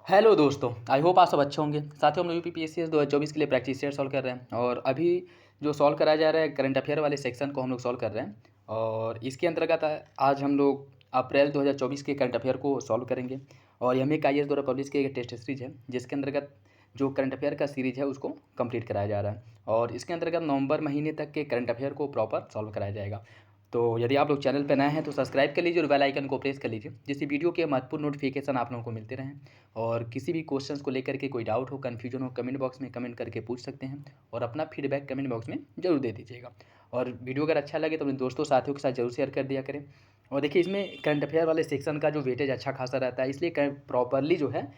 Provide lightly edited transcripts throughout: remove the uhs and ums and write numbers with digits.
Hello दोस्तों, I hope आप सब अच्छे होंगे। साथियों, हम लोग यूपीपीएससी 2024 के लिए प्रैक्टिस सेट सॉल्व कर रहे हैं और अभी जो सॉल्व कराया जा रहा है करंट अफेयर वाले सेक्शन को हम लोग सॉल्व कर रहे हैं। और इसके अंतर्गत आज हम लोग अप्रैल 2024 के करंट अफेयर को सॉल्व करेंगे। और यह एक IAS द्वारा पब्लिश किया गया टेस्ट सीरीज है, जिसके अंतर्गत जो करंट अफेयर का सीरीज है उसको कंप्लीट कराया जा रहा है। और इसके अंतर्गत नवंबर महीने तक के करंट अफेयर को प्रॉपर सॉल्व कराया जाएगा। तो यदि आप लोग चैनल पर नए हैं तो सब्सक्राइब कर लीजिए और बेल आइकन को प्रेस कर लीजिए, जिससे वीडियो के महत्वपूर्ण नोटिफिकेशन आप लोगों को मिलते रहें। और किसी भी क्वेश्चंस को लेकर के कोई डाउट हो, कन्फ्यूजन हो, कमेंट बॉक्स में कमेंट करके पूछ सकते हैं और अपना फीडबैक कमेंट बॉक्स में जरूर दे दीजिएगा। और वीडियो अगर अच्छा लगे तो अपने दोस्तों साथियों के साथ जरूर शेयर कर दिया करें। और देखिए, इसमें करंट अफेयर वाले सेक्शन का जो वेटेज अच्छा खासा रहता है, इसलिए प्रॉपरली जो है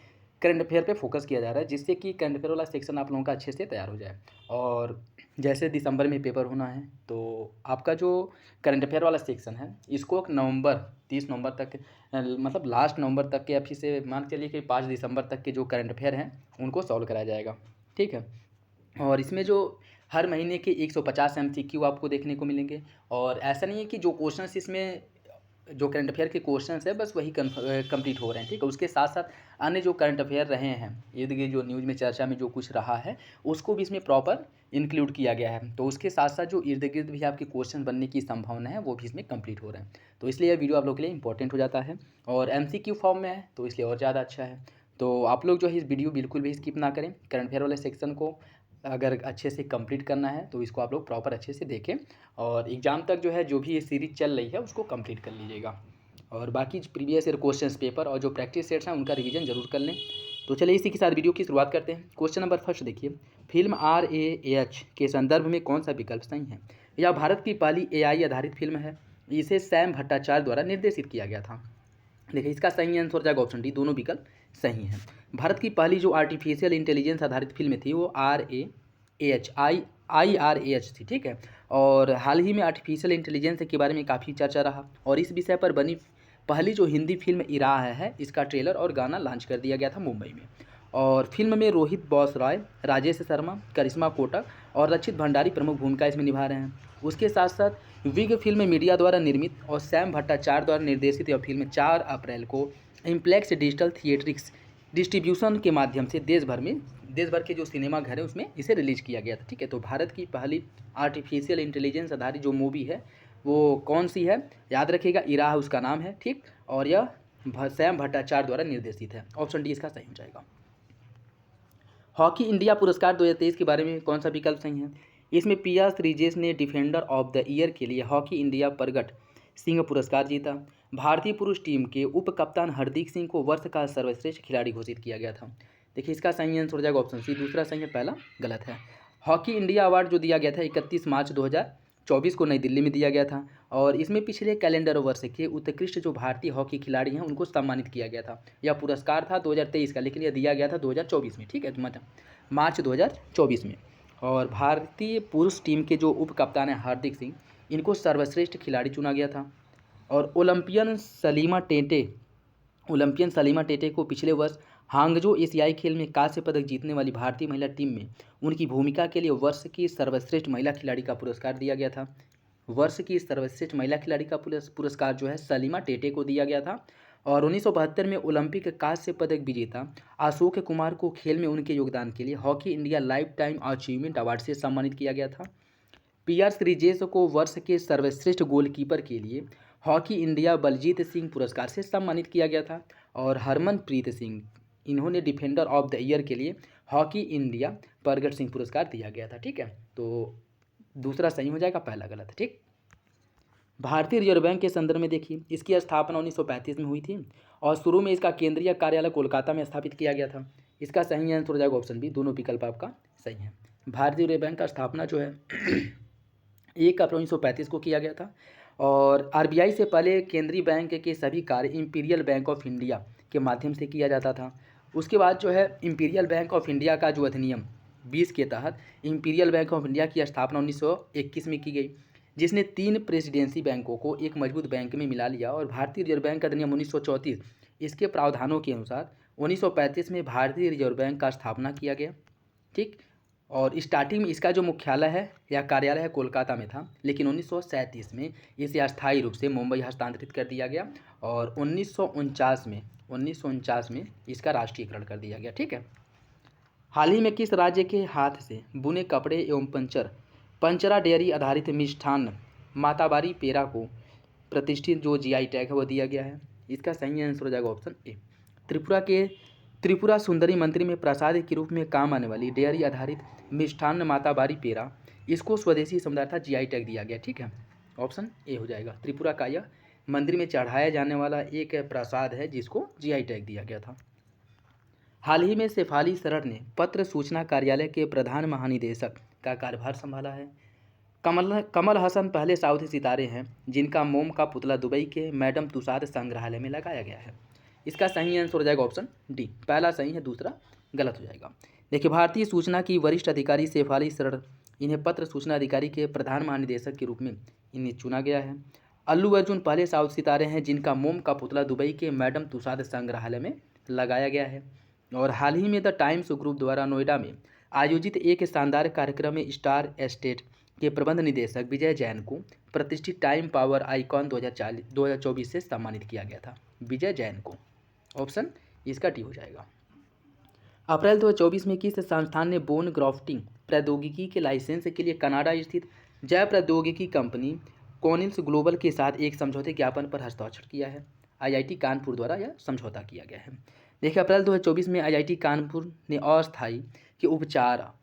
करंट अफेयर पे फोकस किया जा रहा है, जिससे कि करंट अफेयर वाला सेक्शन आप लोगों का अच्छे से तैयार हो जाए। और जैसे दिसंबर में पेपर होना है, तो आपका जो करंट अफेयर वाला सेक्शन है इसको नवंबर 30 नवंबर तक, मतलब लास्ट नवंबर तक के, अभी से मान के चलिए कि 5 दिसंबर तक के जो करंट अफेयर हैं उनको सॉल्व कराया जाएगा। ठीक है। और इसमें जो हर महीने के 150 MCQ आपको देखने को मिलेंगे। और ऐसा नहीं है कि जो क्वेश्चंस इसमें जो करंट अफेयर के क्वेश्चंस है बस वही कंप्लीट हो रहे हैं। ठीक है, उसके साथ साथ अन्य जो करंट अफेयर रहे हैं, ये जो न्यूज़ में चर्चा में जो कुछ रहा है उसको भी इसमें प्रॉपर इंक्लूड किया गया है। तो उसके साथ साथ जो इर्द गिर्द भी आपके क्वेश्चन बनने की संभावना है वो भी इसमें कंप्लीट हो रहे हैं। तो इसलिए यह वीडियो आप लोग के लिए इंपॉर्टेंट हो जाता है और MCQ फॉर्म में है, तो इसलिए और ज़्यादा अच्छा है। तो आप लोग जो है इस वीडियो बिल्कुल भी स्किप ना करें। करंट अफेयर वाले सेक्शन को अगर अच्छे से कंप्लीट करना है तो इसको आप लोग प्रॉपर अच्छे से देखें और एग्ज़ाम तक जो है जो भी ये सीरीज चल रही है उसको कंप्लीट कर लीजिएगा। और बाकी प्रीवियस ईयर क्वेश्चंस पेपर और जो प्रैक्टिस सेट्स हैं उनका रिवीजन जरूर कर लें। तो चलिए इसी के साथ वीडियो की शुरुआत करते हैं। क्वेश्चन नंबर फर्स्ट देखिए, फिल्म RAAH के संदर्भ में कौन सा विकल्प सही है? यह भारत की पहली AI आधारित फिल्म है। इसे सैम भट्टाचार्य द्वारा निर्देशित किया गया था। देखिए, इसका सही आंसर हो जाएगा ऑप्शन डी, दोनों विकल्प सही हैं। भारत की पहली जो आर्टिफिशियल इंटेलिजेंस आधारित फिल्म थी वो IRAH थी। ठीक है। और हाल ही में आर्टिफिशियल इंटेलिजेंस के बारे में काफ़ी चर्चा रहा और इस विषय पर बनी पहली जो हिंदी फिल्म इराह है, इसका ट्रेलर और गाना लॉन्च कर दिया गया था मुंबई में। और फिल्म में रोहित बॉसरॉय, राजेश शर्मा, करिश्मा कोटक और रक्षित भंडारी प्रमुख भूमिका इसमें निभा रहे हैं। उसके साथ साथ विग फिल्म मीडिया द्वारा निर्मित और सैम भट्टाचार्य द्वारा निर्देशित यह फिल्म 4 अप्रैल को इम्प्लेक्स डिजिटल थिएट्रिक्स डिस्ट्रीब्यूशन के माध्यम से देश भर के जो सिनेमा घर हैं उसमें इसे रिलीज किया गया था। ठीक है। तो भारत की पहली आर्टिफिशियल इंटेलिजेंस आधारित जो मूवी है वो कौन सी है? याद रखिएगा, इराह उसका नाम है। ठीक। और यह सैम भट्टाचार्य द्वारा निर्देशित है। ऑप्शन डी इसका सही हो जाएगा। हॉकी इंडिया पुरस्कार 2023 के बारे में कौन सा विकल्प सही है? इसमें पिया श्रीजेश ने डिफेंडर ऑफ द ईयर के लिए हॉकी इंडिया प्रगट सिंह पुरस्कार जीता। भारतीय पुरुष टीम के उप कप्तान हरदीप सिंह को वर्ष का सर्वश्रेष्ठ खिलाड़ी घोषित किया गया था। देखिए, इसका सही आंसर हो जाएगा ऑप्शन सी, दूसरा सही है, पहला गलत है। हॉकी इंडिया अवार्ड जो दिया गया था 31 मार्च 2024 को नई दिल्ली में दिया गया था और इसमें पिछले कैलेंडर वर्ष के उत्कृष्ट जो भारतीय हॉकी खिलाड़ी हैं उनको सम्मानित किया गया था। यह पुरस्कार था 2023 का, लेकिन यह दिया गया था 2024 में। ठीक है, तो मार्च 2024 में। और भारतीय पुरुष टीम के जो उप कप्तान हैं हार्दिक सिंह, इनको सर्वश्रेष्ठ खिलाड़ी चुना गया था। और ओलंपियन सलीमा टेटे को पिछले वर्ष हांगजो एशियाई खेल में कांस्य पदक जीतने वाली भारतीय महिला टीम में उनकी भूमिका के लिए वर्ष की सर्वश्रेष्ठ महिला खिलाड़ी का पुरस्कार दिया गया था। वर्ष की सर्वश्रेष्ठ महिला खिलाड़ी का पुरस्कार जो है सलीमा टेटे को दिया गया था। और 1972 में ओलंपिक कांस्य पदक विजेता अशोक कुमार को खेल में उनके योगदान के लिए hockey India life time achievement award से सम्मानित किया गया था। PR श्रीजेश को वर्ष के सर्वश्रेष्ठ गोलकीपर के लिए हॉकी इंडिया बलजीत सिंह पुरस्कार से सम्मानित किया गया था। और हरमनप्रीत सिंह, इन्होंने डिफेंडर ऑफ द ईयर के लिए हॉकी इंडिया प्रगट सिंह पुरस्कार दिया गया था। ठीक है, तो दूसरा सही हो जाएगा, पहला गलत है। ठीक। भारतीय रिजर्व बैंक के संदर्भ में देखिए, इसकी स्थापना 1935 में हुई थी और शुरू में इसका केंद्रीय कार्यालय कोलकाता में स्थापित किया गया था। इसका सही आंसर हो जाएगा ऑप्शन बी, दोनों विकल्प आपका सही है। भारतीय रिजर्व बैंक का स्थापना जो है 1 अप्रैल 1935 को किया गया था और RBI से पहले केंद्रीय बैंक के सभी कार्य इंपीरियल बैंक ऑफ इंडिया के माध्यम से किया जाता था। उसके बाद जो है इंपीरियल बैंक ऑफ इंडिया का जो अधिनियम 20 के तहत इंपीरियल बैंक ऑफ इंडिया की स्थापना 1921 में की गई, जिसने 3 प्रेसिडेंसी बैंकों को एक मजबूत बैंक में मिला लिया। और भारतीय रिजर्व बैंक अधिनियम 1934 इसके प्रावधानों के अनुसार 1935 में भारतीय रिजर्व बैंक का स्थापना किया गया। ठीक। और स्टार्टिंग में इसका जो मुख्यालय है या कार्यालय है कोलकाता में था, लेकिन 1937 में इसे अस्थायी रूप से मुंबई हस्तांतरित कर दिया गया और 1949 में इसका राष्ट्रीयकरण कर दिया गया। ठीक है। हाल ही में किस राज्य के हाथ से बुने कपड़े एवं पंचरा डेयरी आधारित मिष्ठान्न माताबारी पेड़ा को प्रतिष्ठित जो जीआई टैग है वो दिया गया है? इसका सही आंसर हो जाएगा ऑप्शन ए। त्रिपुरा सुंदरी मंत्री में प्रसाद के रूप में काम आने वाली डेयरी आधारित मिष्ठान्न माताबारी पेड़ा, इसको स्वदेशी समुदाय था जीआई टैग दिया गया। ठीक है, ऑप्शन ए हो जाएगा। त्रिपुरा का यह मंदिर में चढ़ाया जाने वाला एक प्रसाद है जिसको जीआई टैग दिया गया था। हाल ही में शेफाली शरण ने पत्र सूचना कार्यालय के प्रधान महानिदेशक का कार्यभार संभाला है। कमल हसन पहले साउथी सितारे हैं जिनका मोम का पुतला दुबई के मैडम तुसाद संग्रहालय में लगाया गया है। इसका सही आंसर हो जाएगा ऑप्शन डी। पहला सही है, दूसरा गलत हो जाएगा। देखिए, भारतीय सूचना की वरिष्ठ अधिकारी शेफाली शरण, इन्हें पत्र सूचना अधिकारी के प्रधान महानिदेशक के रूप में इन्हें चुना गया है। अल्लू अर्जुन पहले साउथ सितारे हैं जिनका मोम का पुतला दुबई के मैडम तुसाद संग्रहालय में लगाया गया है। और हाल ही में द टाइम्स ग्रुप द्वारा नोएडा में आयोजित एक शानदार कार्यक्रम में स्टार एस्टेट के प्रबंध निदेशक विजय जैन को प्रतिष्ठित टाइम पावर आइकॉन 2024 से सम्मानित किया गया था। विजय जैन को, ऑप्शन इसका डी हो जाएगा। अप्रैल 2024 में किस संस्थान ने बोन ग्राफ्टिंग प्रौद्योगिकी के लाइसेंस के लिए कनाडा स्थित जैव प्रौद्योगिकी कंपनी कॉनिल्स ग्लोबल के साथ एक समझौते ज्ञापन पर हस्ताक्षर किया है? आईआईटी कानपुर द्वारा यह समझौता किया गया है। देखिए, अप्रैल 2024 में आईआईटी कानपुर ने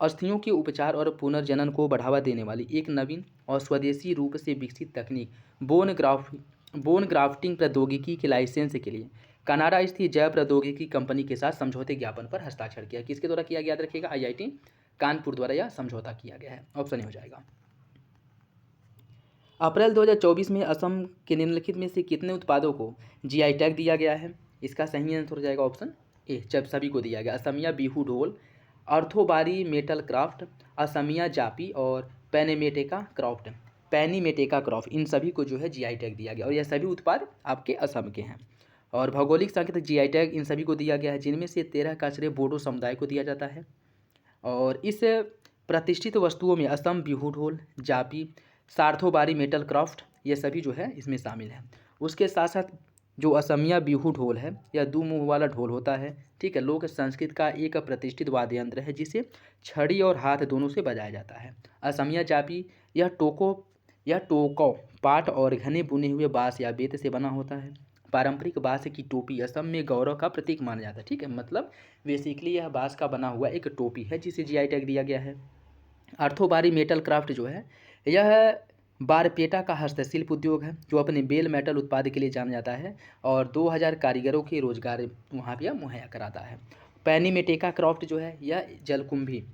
अस्थियों के उपचार और पुनर्जनन को बढ़ावा देने वाली एक नवीन और स्वदेशी रूप से विकसित तकनीक बोन ग्राफ्टिंग प्रौद्योगिकी के लाइसेंस के लिए कनाडा स्थित जैव प्रौद्योगिकी कंपनी के साथ समझौते ज्ञापन पर हस्ताक्षर किया। किसके द्वारा किया गया? याद रखिएगा, आईआईटी कानपुर द्वारा यह समझौता किया गया है। ऑप्शन ए हो जाएगा। अप्रैल 2024 में असम के निम्नलिखित में से कितने उत्पादों को जीआई टैग दिया गया है? इसका सही आंसर हो जाएगा ऑप्शन ए। जब सभी को दिया गया। असमिया बिहू ढोल, अर्थोबारी मेटल क्राफ्ट, असमिया जापी और पैनीमेटेका क्रॉफ्ट, इन सभी को जो है जीआई टैग दिया गया और यह सभी उत्पाद आपके असम के हैं। और भौगोलिक संकेतक जीआई टैग इन सभी को दिया गया है, जिनमें से 13 का श्रेय बोडो समुदाय को दिया जाता है। और इस प्रतिष्ठित वस्तुओं में असम बिहू ढोल, जापी, सार्थोबारी मेटल क्राफ्ट, ये सभी जो है इसमें शामिल हैं। उसके साथ साथ जो असमिया बिहू ढोल है यह दो मुँह वाला ढोल होता है। ठीक है, लोक संस्कृत का एक प्रतिष्ठित वाद्य यंत्र है जिसे छड़ी और हाथ दोनों से बजाया जाता है। असमिया जापी यह टोको पाट और घने बुने हुए बाँस या बेत से बना होता है। पारंपरिक बाँस की टोपी असम में गौरव का प्रतीक माना जाता है। ठीक है, मतलब बेसिकली यह बाँस का बना हुआ एक टोपी है जिसे जीआई टैग दिया गया है। अर्थोबारी मेटल क्राफ्ट जो है यह बारपेटा का हस्तशिल्प उद्योग है जो अपने बेल मेटल उत्पाद के लिए जाना जाता है और 2000 कारीगरों के रोजगार वहाँ पर मुहैया कराता है। पैनीमेटेका क्राफ्ट जो है यह जलकुंभी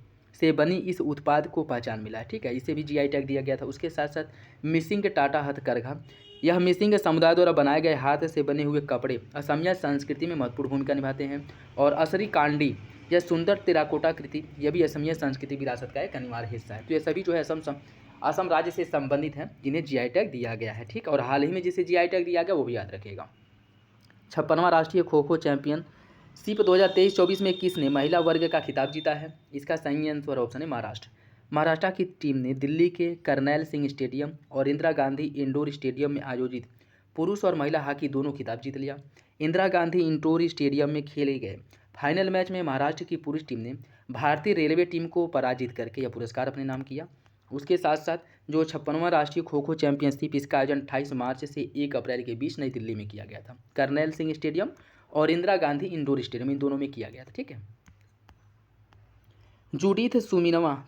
से बनी इस उत्पाद को पहचान मिला है। ठीक है, इसे भी जीआई टैग दिया गया था। उसके साथ साथ मिसिंग टाटा हथकरघा, यह मिसिंग समुदाय द्वारा बनाए गए हाथ से बने हुए कपड़े असमिया संस्कृति में महत्वपूर्ण भूमिका निभाते हैं। और असरी कांडी, यह सुंदर टेराकोटा कृति, यह भी असमिया संस्कृति विरासत का एक अनिवार्य हिस्सा है। तो ये सभी जो है असम राज्य से संबंधित हैं जिन्हें जीआई टैग दिया गया है। ठीक, और हाल ही में जिसे जीआई टैग दिया गया वो भी याद रखिएगा। 56वां राष्ट्रीय खो खो चैंपियनशिप 2023-24 में किसने महिला वर्ग का खिताब जीता है? इसका सही आंसर ऑप्शन है महाराष्ट्र की टीम ने दिल्ली के करनैल सिंह स्टेडियम और इंदिरा गांधी इंडोर स्टेडियम में आयोजित पुरुष और महिला हॉकी दोनों खिताब जीत लिया। इंदिरा गांधी इंडोर स्टेडियम में खेले गए फाइनल मैच में महाराष्ट्र की पुरुष टीम ने भारतीय रेलवे टीम को पराजित करके यह पुरस्कार अपने नाम किया। उसके साथ साथ जो 56वां राष्ट्रीय खो खो चैंपियनशिप, इसका आयोजन 28 मार्च से 1 अप्रैल के बीच नई दिल्ली में किया गया था। करनैल सिंह स्टेडियम और इंदिरा गांधी इंडोर स्टेडियम, इन दोनों में किया गया था। ठीक है, जूडिथ सुमीनवा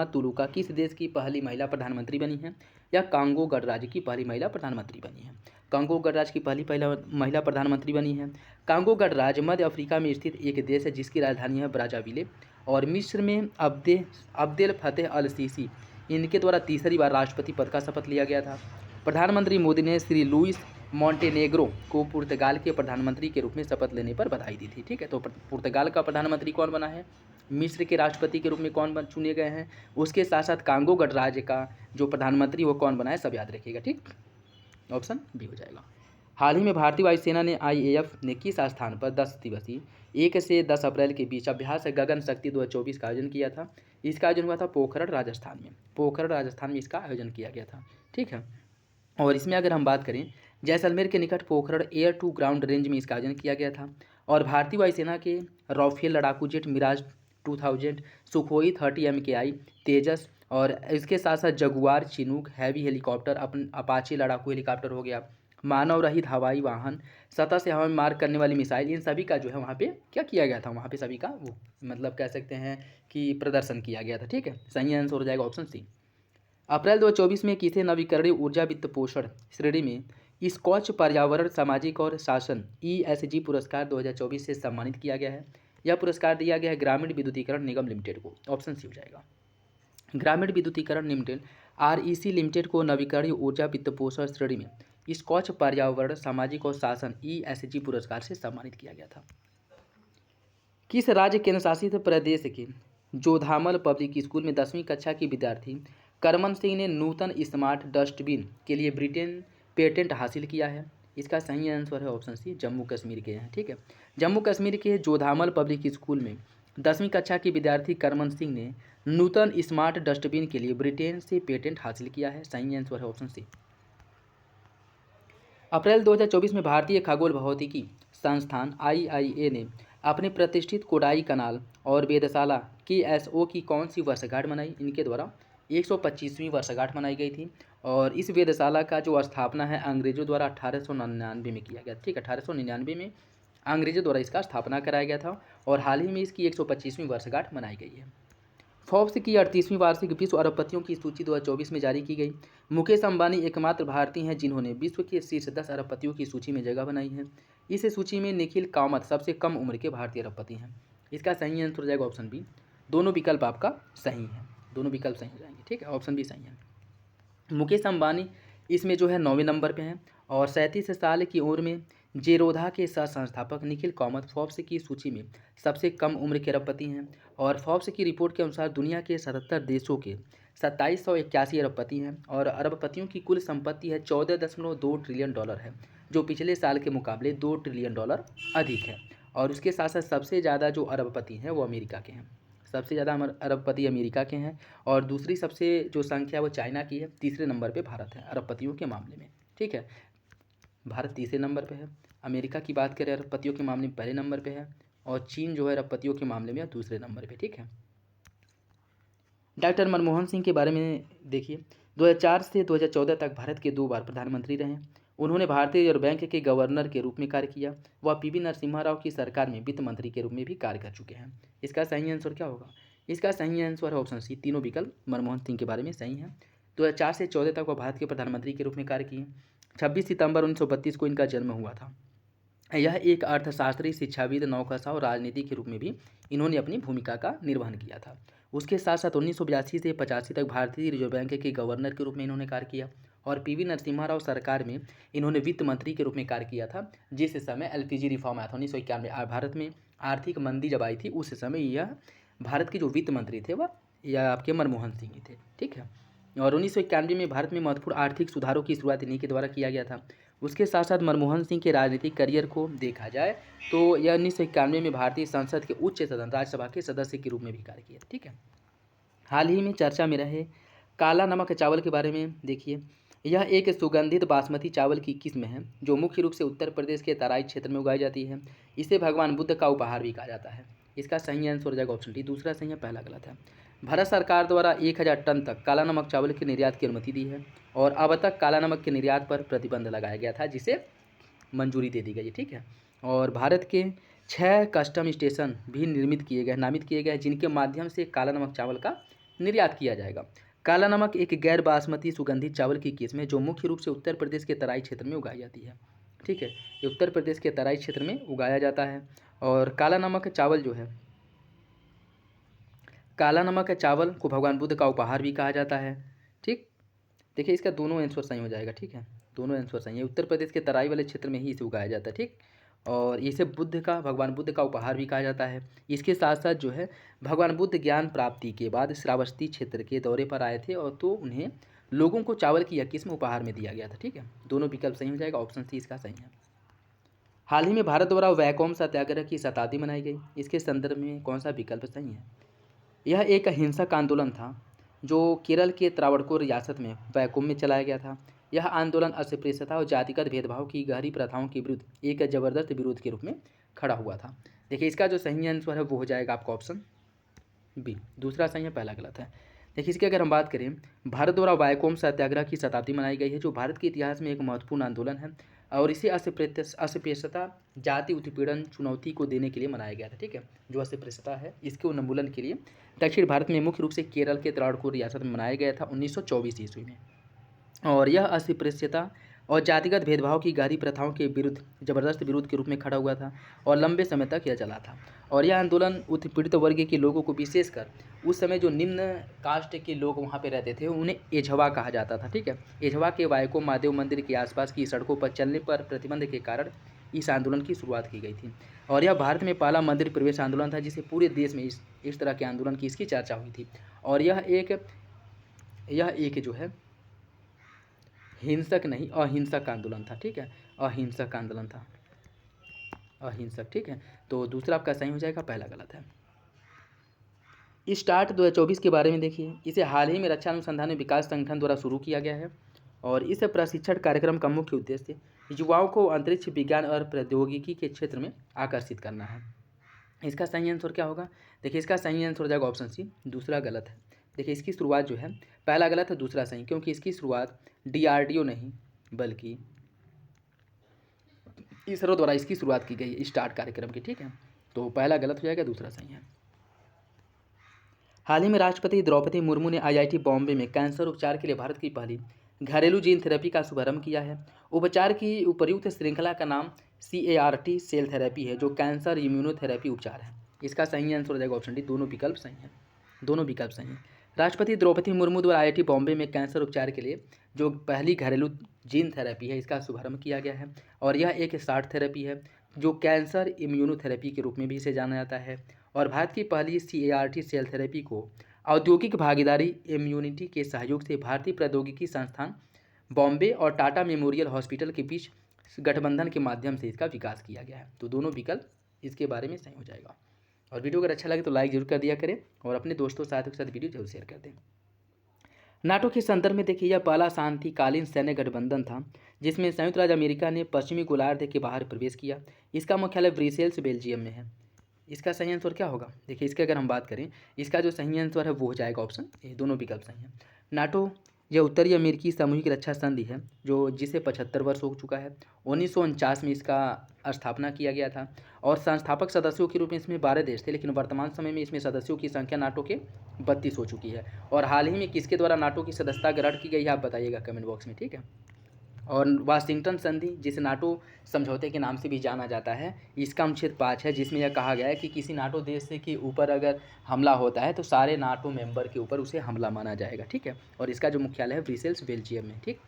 तुलुका किस देश की पहली महिला प्रधानमंत्री बनी है? या कांगो गणराज्य की पहली महिला प्रधानमंत्री बनी है? कांगो गणराज्य की पहली महिला प्रधानमंत्री बनी है। कांगो गणराज्य मध्य अफ्रीका में स्थित एक देश है जिसकी राजधानी है ब्राज़ाविले। और मिस्र में अब्देल फतेह अल सीसी, इनके द्वारा तीसरी बार राष्ट्रपति पद का शपथ लिया गया था। प्रधानमंत्री मोदी ने श्री लुइस मॉन्टेनेग्रो को पुर्तगाल के प्रधानमंत्री के रूप में शपथ लेने पर बधाई दी थी। ठीक है, तो पुर्तगाल का प्रधानमंत्री कौन बना है? मिस्र के राष्ट्रपति के रूप में कौन चुने गए हैं? उसके साथ साथ कांगो गणराज्य का जो प्रधानमंत्री वो कौन बना है, सब याद रखिएगा। ठीक, ऑप्शन बी हो जाएगा। हाल ही में भारतीय वायुसेना ने IAF ने किस स्थान पर 10 दिवसीय 1 से 10 अप्रैल के बीच अभ्यास गगन शक्ति 2024 का आयोजन किया था? इसका आयोजन हुआ था पोखरण राजस्थान में। पोखरण राजस्थान में इसका आयोजन किया गया था। ठीक है, और इसमें अगर हम बात करें, जैसलमेर के निकट Pokhran air to ground range में इसका आयोजन किया गया था। और भारतीय वायुसेना के राफेल लड़ाकू जेट मिराज 2000, सुखोई 30 MKI तेजस और इसके साथ साथ जगुआर चिनूक हैवी हेलीकॉप्टर, अपन अपाचे लड़ाकू हेलीकॉप्टर हो गया, मानव रहित हवाई वाहन, सतह से हवा में मार करने वाली मिसाइल, इन सभी का जो है वहाँ पे क्या किया गया था, वहाँ पे सभी का वो मतलब कह सकते हैं कि प्रदर्शन किया गया था। ठीक है, सही आंसर हो जाएगा ऑप्शन सी। अप्रैल 2024 में किसे नवीकरणीय ऊर्जा वित्त पोषण श्रेणी में स्कॉच पर्यावरण सामाजिक और शासन ESG पुरस्कार 2024 से सम्मानित किया गया है? यह पुरस्कार दिया गया है ग्रामीण विद्युतीकरण निगम लिमिटेड को। ऑप्शन सी हो जाएगा। ग्रामीण विद्युतीकरण लिमिटेड REC लिमिटेड को नवीकरणीय ऊर्जा वित्त पोषण श्रेणी में स्कॉच पर्यावरण सामाजिक और शासन ESG पुरस्कार से सम्मानित किया गया था। किस राज्य केंद्र शासित प्रदेश के जोधामल पब्लिक स्कूल में 10वीं कक्षा की विद्यार्थी करमन सिंह ने नूतन स्मार्ट डस्टबिन के लिए ब्रिटेन पेटेंट हासिल किया है? इसका सही आंसर है ऑप्शन सी, जम्मू कश्मीर के हैं। ठीक है, जम्मू कश्मीर के जोधामल पब्लिक स्कूल में 10वीं कक्षा की विद्यार्थी करमन सिंह ने नूतन स्मार्ट डस्टबिन के लिए ब्रिटेन से पेटेंट हासिल किया है। सही आंसर है ऑप्शन सी। अप्रैल 2024 में भारतीय खगोल भौतिकी संस्थान IIA ने अपने प्रतिष्ठित कोडाई कनाल और वेधशाला KSO की कौन सी वर्षगांठ मनाई? इनके द्वारा 125वीं वर्षगांठ मनाई गई थी। और इस वेधशाला का जो स्थापना है अंग्रेजों द्वारा 1899 में किया गया। ठीक है, 1899 में अंग्रेजों द्वारा इसका स्थापना कराया गया था और हाल ही में इसकी 125वीं वर्षगांठ मनाई गई है। फोर्ब्स की 38वीं वार्षिक विश्व अरबपतियों की सूची 2024 में जारी की गई। मुकेश अंबानी एकमात्र भारतीय हैं जिन्होंने विश्व के शीर्ष 10 अरबपतियों की सूची में जगह बनाई है। इस सूची में निखिल कामत सबसे कम उम्र के भारतीय अरबपति हैं। इसका सही आंसर हो जाएगा ऑप्शन बी। दोनों विकल्प आपका सही है, दोनों विकल्प सही हो जाएंगे। ठीक है, ऑप्शन बी सही है। मुकेश अंबानी इसमें जो है 9वें नंबर पे हैं और 37 साल की उम्र में जेरोधा के सह संस्थापक निखिल कामत फोर्ब्स की सूची में सबसे कम उम्र के अरबपति हैं। और फोर्ब्स की रिपोर्ट के अनुसार दुनिया के 77 देशों के 2781 अरबपति हैं और अरबपतियों की कुल संपत्ति है $14.2 ट्रिलियन है, जो पिछले साल के मुकाबले $2 ट्रिलियन अधिक है। और उसके साथ साथ सबसे ज़्यादा जो अरबपति हैं वो अमेरिका के हैं। सबसे ज़्यादा अरबपति अमेरिका के हैं और दूसरी सबसे जो संख्या वो चाइना की है। तीसरे नंबर पे भारत है अरबपतियों के मामले में। ठीक है, भारत तीसरे नंबर पे है। अमेरिका की बात करें अरबपतियों के मामले में पहले नंबर पे है और चीन जो है अरबपतियों के मामले में दूसरे नंबर पे। ठीक है, डॉक्टर मनमोहन सिंह के बारे में देखिए, 2004 से 2014 तक भारत के 2 बार प्रधानमंत्री रहे। उन्होंने भारतीय रिजर्व बैंक के गवर्नर के रूप में कार्य किया। वह PV नरसिम्हा राव की सरकार में वित्त मंत्री के रूप में भी कार्य कर चुके हैं। इसका सही आंसर क्या होगा? इसका सही आंसर है ऑप्शन सी, तीनों विकल्प मनमोहन सिंह के बारे में सही हैं। 2004 से 2014 तक वह भारत के प्रधानमंत्री के रूप में कार्य किए। 26 सितंबर 1932 को इनका जन्म हुआ था। यह एक अर्थशास्त्री, शिक्षाविद, नौकरशाह और राजनीति के रूप में भी इन्होंने अपनी भूमिका का निर्वहन किया था। उसके साथ साथ 1982 से 85 तक भारतीय रिजर्व बैंक के गवर्नर के रूप में इन्होंने कार्य किया और PV नरसिम्हा राव सरकार में इन्होंने वित्त मंत्री के रूप में कार्य किया था। जिस समय LPG रिफॉर्म आया था 1991 भारत में आर्थिक मंदी जब आई थी, उस समय यह भारत के जो वित्त मंत्री थे वह यह आपके मनमोहन सिंह ही थे। ठीक है, और 1991 में भारत में महत्वपूर्ण आर्थिक सुधारों की शुरुआत इन्हीं के द्वारा किया गया था। उसके साथ साथ मनमोहन सिंह के राजनीतिक करियर को देखा जाए तो यह 1991 में भारतीय संसद के उच्च सदन राज्यसभा के सदस्य के रूप में भी कार्य किया। ठीक है, हाल ही में चर्चा में रहे काला नमक चावल के बारे में देखिए। यह एक सुगंधित बासमती चावल की किस्म है जो मुख्य रूप से उत्तर प्रदेश के तराई क्षेत्र में उगाई जाती है। इसे भगवान बुद्ध का उपहार भी कहा जाता है। इसका सही आंसर हो जाएगा ऑप्शन डी, दूसरा सही है, पहला गलत है। भारत सरकार द्वारा 1000 टन तक काला नमक चावल के निर्यात की अनुमति दी है और अब तक काला नमक के निर्यात पर प्रतिबंध लगाया गया था, जिसे मंजूरी दे दी गई। ठीक है, और भारत के 6 कस्टम स्टेशन भी नामित किए गए जिनके माध्यम से काला नमक चावल का निर्यात किया जाएगा। काला नमक एक गैर बासमती सुगंधित चावल की किस्म है जो मुख्य रूप से उत्तर प्रदेश के तराई क्षेत्र में उगाई जाती है। ठीक है, ये उत्तर प्रदेश के तराई क्षेत्र में उगाया जाता है और काला नमक चावल जो है, काला नमक चावल को भगवान बुद्ध का उपहार भी कहा जाता है। ठीक, देखिए इसका दोनों आंसर सही हो जाएगा। ठीक है, दोनों आंसर सही है। उत्तर प्रदेश के तराई वाले क्षेत्र में ही इसे उगाया जाता है। ठीक, और इसे भगवान बुद्ध का उपहार भी कहा जाता है। इसके साथ साथ जो है भगवान बुद्ध ज्ञान प्राप्ति के बाद श्रावस्ती क्षेत्र के दौरे पर आए थे और तो उन्हें लोगों को चावल की यह किस्म उपहार में दिया गया था। ठीक है, दोनों विकल्प सही हो जाएगा, ऑप्शन सी इसका सही है। हाल ही में भारत द्वारा वैकोम सत्याग्रह की शताब्दी मनाई गई, इसके संदर्भ में कौन सा विकल्प सही है? यह एक अहिंसक आंदोलन था जो केरल के त्रावणकोर रियासत में वैकोम में चलाया गया था। यह आंदोलन अस्पृश्यता और जातिगत भेदभाव की गहरी प्रथाओं के विरुद्ध एक जबरदस्त विरोध के रूप में खड़ा हुआ था। देखिए, इसका जो सही आंसर है वो हो जाएगा आपका ऑप्शन बी, दूसरा सही है, पहला गलत है। देखिए, इसकी अगर हम बात करें, भारत द्वारा वैकोम सत्याग्रह की शताब्दी मनाई गई है, जो भारत के इतिहास में एक महत्वपूर्ण आंदोलन है और इसे अस्पृश्यता, जाति उत्पीड़न चुनौती को देने के लिए मनाया गया था। ठीक है, जो अस्पृश्यता है इसके उन्मूलन के लिए दक्षिण भारत में मुख्य रूप से केरल के त्रावणकोर रियासत में मनाया गया था 1924 ईस्वी में। और यह अस्पृश्यता और जातिगत भेदभाव की गहरी प्रथाओं के विरुद्ध जबरदस्त विरोध के रूप में खड़ा हुआ था और लंबे समय तक यह चला था। और यह आंदोलन उत्पीड़ित वर्ग के लोगों को, विशेषकर उस समय जो निम्न कास्ट के लोग वहाँ पे रहते थे, उन्हें एझवा कहा जाता था। ठीक है, एझवा के वैकोम महादेव मंदिर के आसपास की सड़कों पर चलने पर प्रतिबंध के कारण इस आंदोलन की शुरुआत की गई थी। और यह भारत में पहला मंदिर प्रवेश आंदोलन था जिसे पूरे देश में इस तरह के आंदोलन की इसकी चर्चा हुई थी। और यह एक जो है हिंसक नहीं, अहिंसक आंदोलन था। ठीक है, अहिंसक आंदोलन था, अहिंसक। ठीक है, तो दूसरा आपका सही हो जाएगा, पहला गलत है। स्टार्ट 2024 के बारे में देखिए, इसे हाल ही में रक्षा अनुसंधान एवं विकास संगठन द्वारा शुरू किया गया है और इस प्रशिक्षण कार्यक्रम का मुख्य उद्देश्य युवाओं को अंतरिक्ष विज्ञान और प्रौद्योगिकी के क्षेत्र में आकर्षित करना है। इसका सही आंसर क्या होगा? देखिए, इसका सही आंसर हो जाएगा ऑप्शन सी, दूसरा गलत है। देखिए, इसकी शुरुआत जो है, पहला गलत है, दूसरा सही, क्योंकि इसकी शुरुआत DRDO नहीं बल्कि इसरो द्वारा इसकी शुरुआत की गई स्टार्ट कार्यक्रम की। ठीक है, तो पहला गलत हो जाएगा, दूसरा सही है। हाल ही में राष्ट्रपति द्रौपदी मुर्मू ने IIT बॉम्बे में कैंसर उपचार के लिए भारत की पहली घरेलू जीन थेरेपी का शुभारंभ किया है। उपचार की उपर्युक्त श्रृंखला का नाम CAR-T सेल थेरेपी है, जो कैंसर इम्यूनोथेरेपी उपचार है। इसका सही आंसर हो जाएगा ऑप्शन डी, दोनों विकल्प सही हैं, दोनों विकल्प सही हैं। राष्ट्रपति द्रौपदी मुर्मू द्वारा IIT बॉम्बे में कैंसर उपचार के लिए जो पहली घरेलू जीन थेरेपी है, इसका शुभारंभ किया गया है और यह एक शार्ट थेरेपी है जो कैंसर इम्यूनोथेरेपी के रूप में भी इसे जाना जाता है। और भारत की पहली CAR-T सेल थेरेपी को औद्योगिक भागीदारी इम्यूनिटी के सहयोग से भारतीय प्रौद्योगिकी संस्थान बॉम्बे और टाटा मेमोरियल हॉस्पिटल के बीच गठबंधन के माध्यम से इसका विकास किया गया है। तो दोनों विकल्प इसके बारे में सही हो जाएगा। और वीडियो अगर अच्छा लगे तो लाइक जरूर कर दिया करें और अपने दोस्तों साथियों के साथ वीडियो जरूर शेयर कर दें। नाटो के संदर्भ में देखिए, यह पहला शांतिकालीन सैन्य गठबंधन था जिसमें संयुक्त राज्य अमेरिका ने पश्चिमी गोलार्ध के बाहर प्रवेश किया। इसका मुख्यालय ब्रिसेल्स बेल्जियम में है। इसका सही आंसर क्या होगा? देखिए, इसके अगर हम बात करें, इसका जो सही आंसर है वो हो जाएगा ऑप्शन ए, दोनों विकल्प सही हैं। नाटो यह उत्तरी अमेरिकी सामूहिक रक्षा संधि है जिसे 75 वर्ष हो चुका है। 1949 में इसका स्थापना किया गया था और संस्थापक सदस्यों के रूप में इसमें 12 देश थे, लेकिन वर्तमान समय में इसमें सदस्यों की संख्या नाटो के 32 हो चुकी है। और हाल ही में किसके द्वारा नाटो की सदस्यता ग्रहण की गई है, आप बताइएगा कमेंट बॉक्स में। ठीक है, और वाशिंगटन संधि, जिसे नाटो समझौते के नाम से भी जाना जाता है, इसका अनुच्छेद 5 है जिसमें यह कहा गया है कि किसी नाटो देश से के ऊपर अगर हमला होता है तो सारे नाटो मेंबर के ऊपर उसे हमला माना जाएगा। ठीक है, और इसका जो मुख्यालय है ब्रिसेल्स बेल्जियम में। ठीक,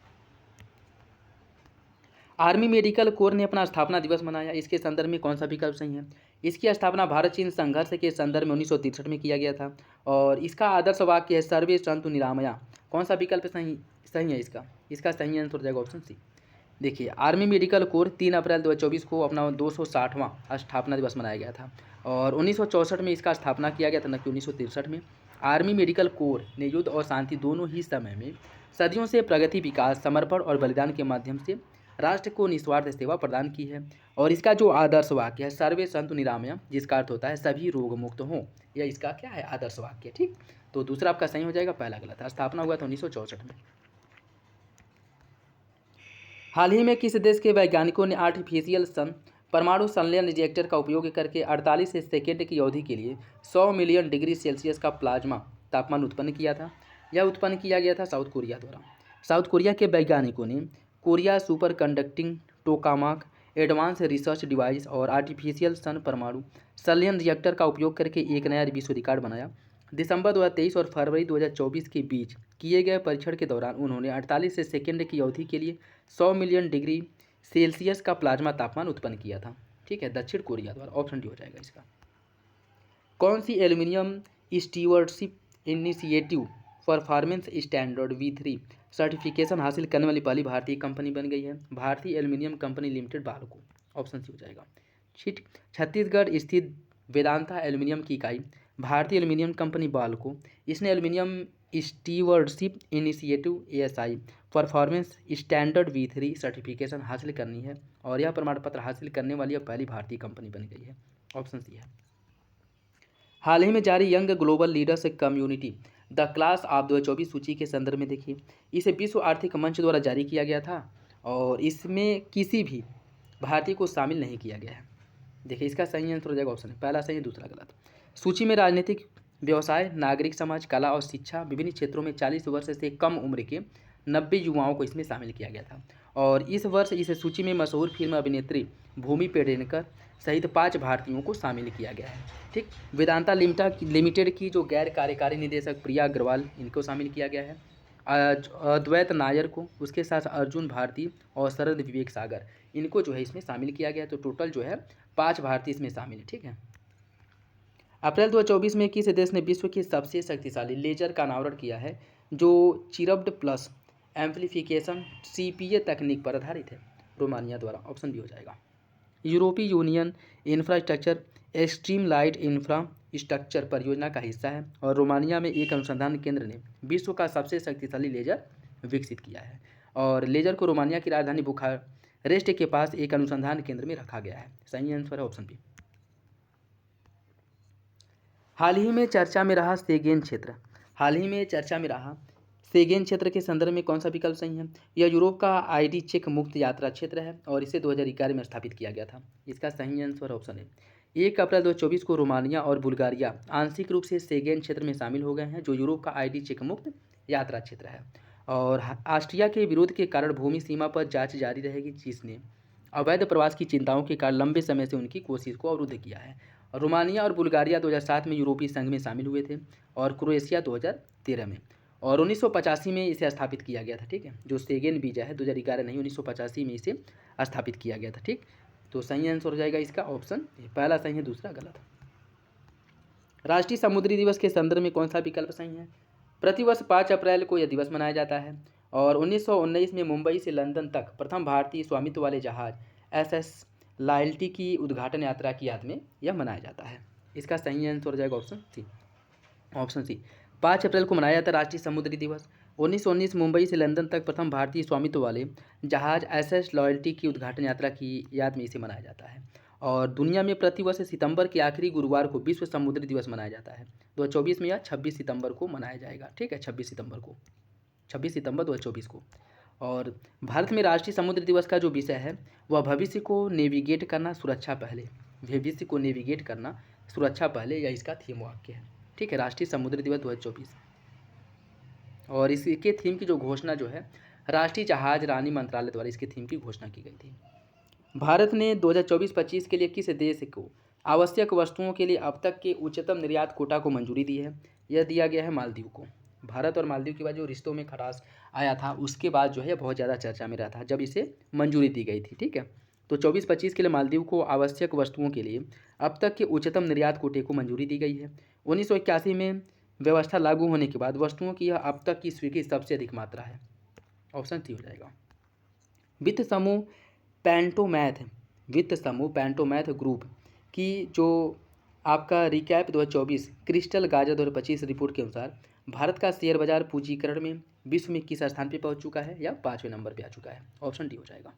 आर्मी मेडिकल कोर ने अपना स्थापना दिवस मनाया, इसके संदर्भ में कौन सा विकल्प सही है? इसकी स्थापना भारत चीन संघर्ष के संदर्भ में 1963 में किया गया था और इसका आदर्श वाक्य है सर्वे सन्तु निरामया। कौन सा विकल्प सही है इसका सही आंसर हो जाएगा ऑप्शन सी। देखिए, आर्मी मेडिकल कोर 3 अप्रैल 2024 को अपना 260वां स्थापना दिवस मनाया गया था और 1964 में इसका स्थापना किया गया था, न कि 1963 में। आर्मी मेडिकल कोर ने युद्ध और शांति दोनों ही समय में सदियों से प्रगति, विकास, समर्पण और बलिदान के माध्यम से राष्ट्र को निस्वार्थ सेवा प्रदान की है। और इसका जो आदर्श वाक्य है सर्वे सन्तु निरामया, जिसका अर्थ होता है सभी रोग मुक्त हों, यह इसका क्या है? आदर्श वाक्य। ठीक, तो दूसरा आपका सही हो जाएगा, पहला गलत है। स्थापना हुआ था 1964 में। हाल ही में किस देश के वैज्ञानिकों ने आर्टिफिशियल सन परमाणु संलयन रिएक्टर का उपयोग करके 48 सेकेंड की अवधि के लिए 100 मिलियन डिग्री सेल्सियस का प्लाज्मा तापमान उत्पन्न किया था? यह उत्पन्न किया गया था साउथ कोरिया द्वारा। साउथ कोरिया के वैज्ञानिकों ने Korea superconducting tokamak advance research device और आर्टिफिशियल सन परमाणु संलयन रिएक्टर का उपयोग करके एक नया विश्व रिकॉर्ड बनाया। दिसंबर 2023 और फरवरी 2024 के बीच किए गए परीक्षण के दौरान उन्होंने 48 सेकेंड की अवधि के लिए 100 मिलियन डिग्री सेल्सियस का प्लाज्मा तापमान उत्पन्न किया था। ठीक है, दक्षिण कोरिया द्वारा। ऑप्शन डी हो जाएगा इसका। कौन सी aluminium stewardship initiative performance standard V3 certification हासिल करने वाली पहली भारतीय कंपनी बन गई है। भारतीय एल्युमिनियम कंपनी लिमिटेड बालको, ऑप्शन सी हो जाएगा। ठीक, छत्तीसगढ़ स्थित वेदांता एल्युमिनियम की इकाई भारतीय एल्युमिनियम कंपनी बालको, इसने aluminium stewardship initiative ASI performance standard V3 certification हासिल करनी है और यह प्रमाण पत्र हासिल करने वाली अब पहली भारतीय कंपनी बन गई है, ऑप्शन सी है। हाल ही में जारी young global leaders community the class of 2024 सूची के संदर्भ में देखिए, इसे विश्व आर्थिक मंच द्वारा जारी किया गया था और इसमें किसी भी भारतीय को शामिल नहीं किया गया है। देखिए इसका सही आंसर हो जाएगा ऑप्शन है, पहला सही है दूसरा गलत। सूची में राजनीतिक, व्यवसाय, नागरिक समाज, कला और शिक्षा विभिन्न क्षेत्रों में 40 वर्ष से कम उम्र के 90 युवाओं को इसमें शामिल किया गया था और इस वर्ष इस सूची में मशहूर फिल्म अभिनेत्री भूमि पेडनेकर सहित 5 भारतीयों को शामिल किया गया है। ठीक, वेदांता लिमिटेड की जो गैर कार्यकारी निदेशक प्रिया अग्रवाल, इनको शामिल किया गया है। अद्वैत नायर को, उसके साथ अर्जुन भारती और शरद विवेक सागर, इनको जो है इसमें शामिल किया गया है। तो टोटल जो है 5 भारतीय इसमें शामिल है। ठीक है, अप्रैल 2024 में किस देश ने विश्व की सबसे शक्तिशाली लेजर का अनावरण किया है जो चिरप्ड प्लस एम्पलीफिकेशन CPA तकनीक पर आधारित है? रोमानिया द्वारा, ऑप्शन बी हो जाएगा। यूरोपीय union infrastructure extreme light infrastructure परियोजना का हिस्सा है और रोमानिया में एक अनुसंधान केंद्र ने विश्व का सबसे शक्तिशाली लेजर विकसित किया है और लेजर को रोमानिया की राजधानी बुखारेस्ट के पास एक अनुसंधान केंद्र में रखा गया है। सही आंसर है ऑप्शन बी। हाल ही में चर्चा में रहा सेगेन क्षेत्र, हाल ही में चर्चा में रहा सेगेन क्षेत्र के संदर्भ में कौन सा विकल्प सही है? यह यूरोप का ID चेक मुक्त यात्रा क्षेत्र है और इसे 2011 में स्थापित किया गया था। इसका सही आंसर ऑप्शन है 1 अप्रैल 2024 को रोमानिया और बुल्गारिया आंशिक रूप से सेगेन क्षेत्र में शामिल हो गए हैं जो यूरोप का ID चेक मुक्त यात्रा क्षेत्र है और ऑस्ट्रिया के विरोध के कारण भूमि सीमा पर जांच जारी रहेगी, जिसने अवैध प्रवास की चिंताओं के कारण लंबे समय से उनकी कोशिश को अवरुद्ध किया है। रोमानिया और बुल्गारिया 2007 में यूरोपीय संघ में शामिल हुए थे और क्रोएशिया 2013 में और 1985 में इसे स्थापित किया गया था। ठीक है, जो सेगेन वीजा है 2011 नहीं 1985 में इसे स्थापित किया गया था। ठीक, तो सही आंसर हो जाएगा इसका ऑप्शन, पहला सही है दूसरा गलत। राष्ट्रीय समुद्री दिवस के संदर्भ में कौन सा विकल्प सही है? प्रतिवर्ष 5 अप्रैल को यह दिवस मनाया जाता है और 1919 में मुंबई से लंदन तक प्रथम भारतीय स्वामित्व वाले जहाज SS लॉयल्टी की उद्घाटन यात्रा की याद में यह मनाया जाता है। इसका सही आंसर हो जाएगा ऑप्शन सी, ऑप्शन सी। 5 अप्रैल को मनाया जाता है राष्ट्रीय समुद्री दिवस। 1919 मुंबई से लंदन तक प्रथम भारतीय स्वामित्व वाले जहाज SS लॉयल्टी की उद्घाटन यात्रा की याद में इसे मनाया जाता है और दुनिया में प्रतिवर्ष सितंबर के आखिरी गुरुवार को विश्व समुद्री दिवस मनाया जाता है। 2024 में यह 26 सितंबर को मनाया जाएगा। ठीक है, 26 सितंबर 2024 को। और भारत में राष्ट्रीय समुद्र दिवस का जो विषय है वह भविष्य को नेविगेट करना सुरक्षा पहले, भविष्य को नेविगेट करना सुरक्षा पहले, यह इसका थीम वाक्य है। ठीक है, राष्ट्रीय समुद्र दिवस 2024 और इसके थीम की जो घोषणा जो है राष्ट्रीय जहाज रानी मंत्रालय द्वारा इसके थीम की घोषणा की गई थी। भारत ने 2024-25 के लिए किस देश को आवश्यक वस्तुओं के लिए अब तक के उच्चतम निर्यात कोटा को मंजूरी दी है? यह दिया गया है मालदीव को। भारत और मालदीव के बाद जो रिश्तों में खटास आया था उसके बाद जो है बहुत ज़्यादा चर्चा में रहा था जब इसे मंजूरी दी गई थी। ठीक है, तो 24-25 के लिए मालदीव को आवश्यक वस्तुओं के लिए अब तक के उच्चतम निर्यात कोटे को मंजूरी दी गई है। 1981 में व्यवस्था लागू होने के बाद वस्तुओं की यह अब तक की स्वीकृत सबसे अधिक मात्रा है। ऑप्शन सी हो जाएगा। वित्त समूह पेंटोमैथ ग्रुप की जो आपका रिकैप 2024 क्रिस्टल गाजर 2025 रिपोर्ट के अनुसार भारत का शेयर बाजार पूंजीकरण में विश्व में किस स्थान पर पहुंच चुका है या 5वें नंबर पे आ चुका है? ऑप्शन डी हो जाएगा।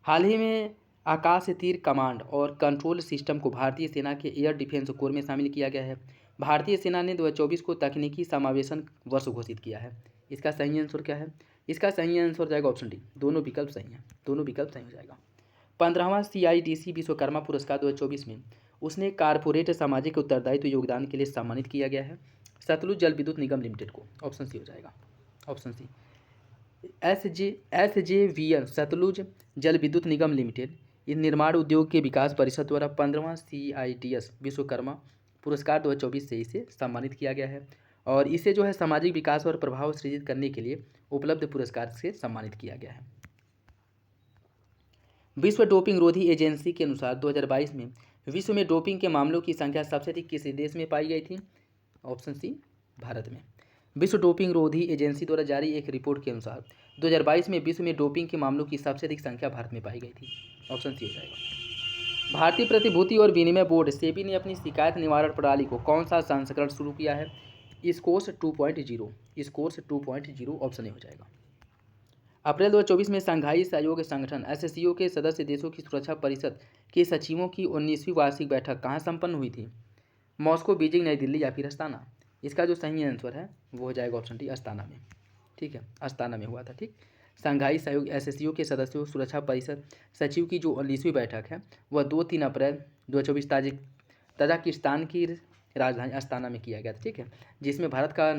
हाल ही में आकाश तीर कमांड और कंट्रोल सिस्टम को भारतीय सेना के एयर डिफेंस कोर में शामिल किया गया है। भारतीय सेना ने 2024 को तकनीकी समावेशन वर्ष घोषित किया है। इसका सही आंसर क्या है? इसका सही आंसर हो जाएगा ऑप्शन डी, दोनों विकल्प सही हैं, दोनों विकल्प सही हो जाएगा। 15वां CIDC विश्वकर्मा पुरस्कार 2024 में उसने कारपोरेट सामाजिक उत्तरदायित्व योगदान के लिए सम्मानित किया गया है सतलुज जल विद्युत निगम लिमिटेड को। ऑप्शन सी हो जाएगा, ऑप्शन सी। SJVN सतलुज जल विद्युत निगम लिमिटेड इस निर्माण उद्योग के विकास परिषद द्वारा 15वां CITS विश्वकर्मा पुरस्कार 2024 से इसे सम्मानित किया गया है और इसे जो है सामाजिक विकास और प्रभाव सृजित करने के लिए उपलब्ध पुरस्कार से सम्मानित किया गया है। विश्व डोपिंग रोधी एजेंसी के अनुसार 2022 में विश्व में डोपिंग के मामलों की संख्या सबसे अधिक किस देश में पाई गई थी? ऑप्शन सी, भारत में। विश्व डोपिंग रोधी एजेंसी द्वारा जारी एक रिपोर्ट के अनुसार 2022 में विश्व में डोपिंग के मामलों की सबसे अधिक संख्या भारत में पाई गई थी। ऑप्शन सी हो जाएगा। भारतीय प्रतिभूति और विनिमय बोर्ड सेबी ने अपनी शिकायत निवारण प्रणाली को कौन सा संस्करण शुरू किया है? स्कोर्स 2.0। स्कोर्स 2.0 ऑप्शन ए हो जाएगा। अप्रैल 2024 में शंघाई सहयोग संगठन एससीओ के सदस्य देशों की सुरक्षा परिषद के सचिवों की 19वीं वार्षिक बैठक कहाँ संपन्न हुई थी? मॉस्को, बीजिंग, नई दिल्ली या फिर अस्ताना? इसका जो सही आंसर है वो हो जाएगा ऑप्शन डी, अस्ताना में। ठीक है, अस्ताना में हुआ था। ठीक, शंघाई सहयोग एससीओ के सदस्यों सुरक्षा परिषद सचिव की जो 19वीं बैठक है वह 2-3 अप्रैल 2024 ताजिकिस्तान की राजधानी अस्ताना में किया गया था। ठीक है, जिसमें भारत का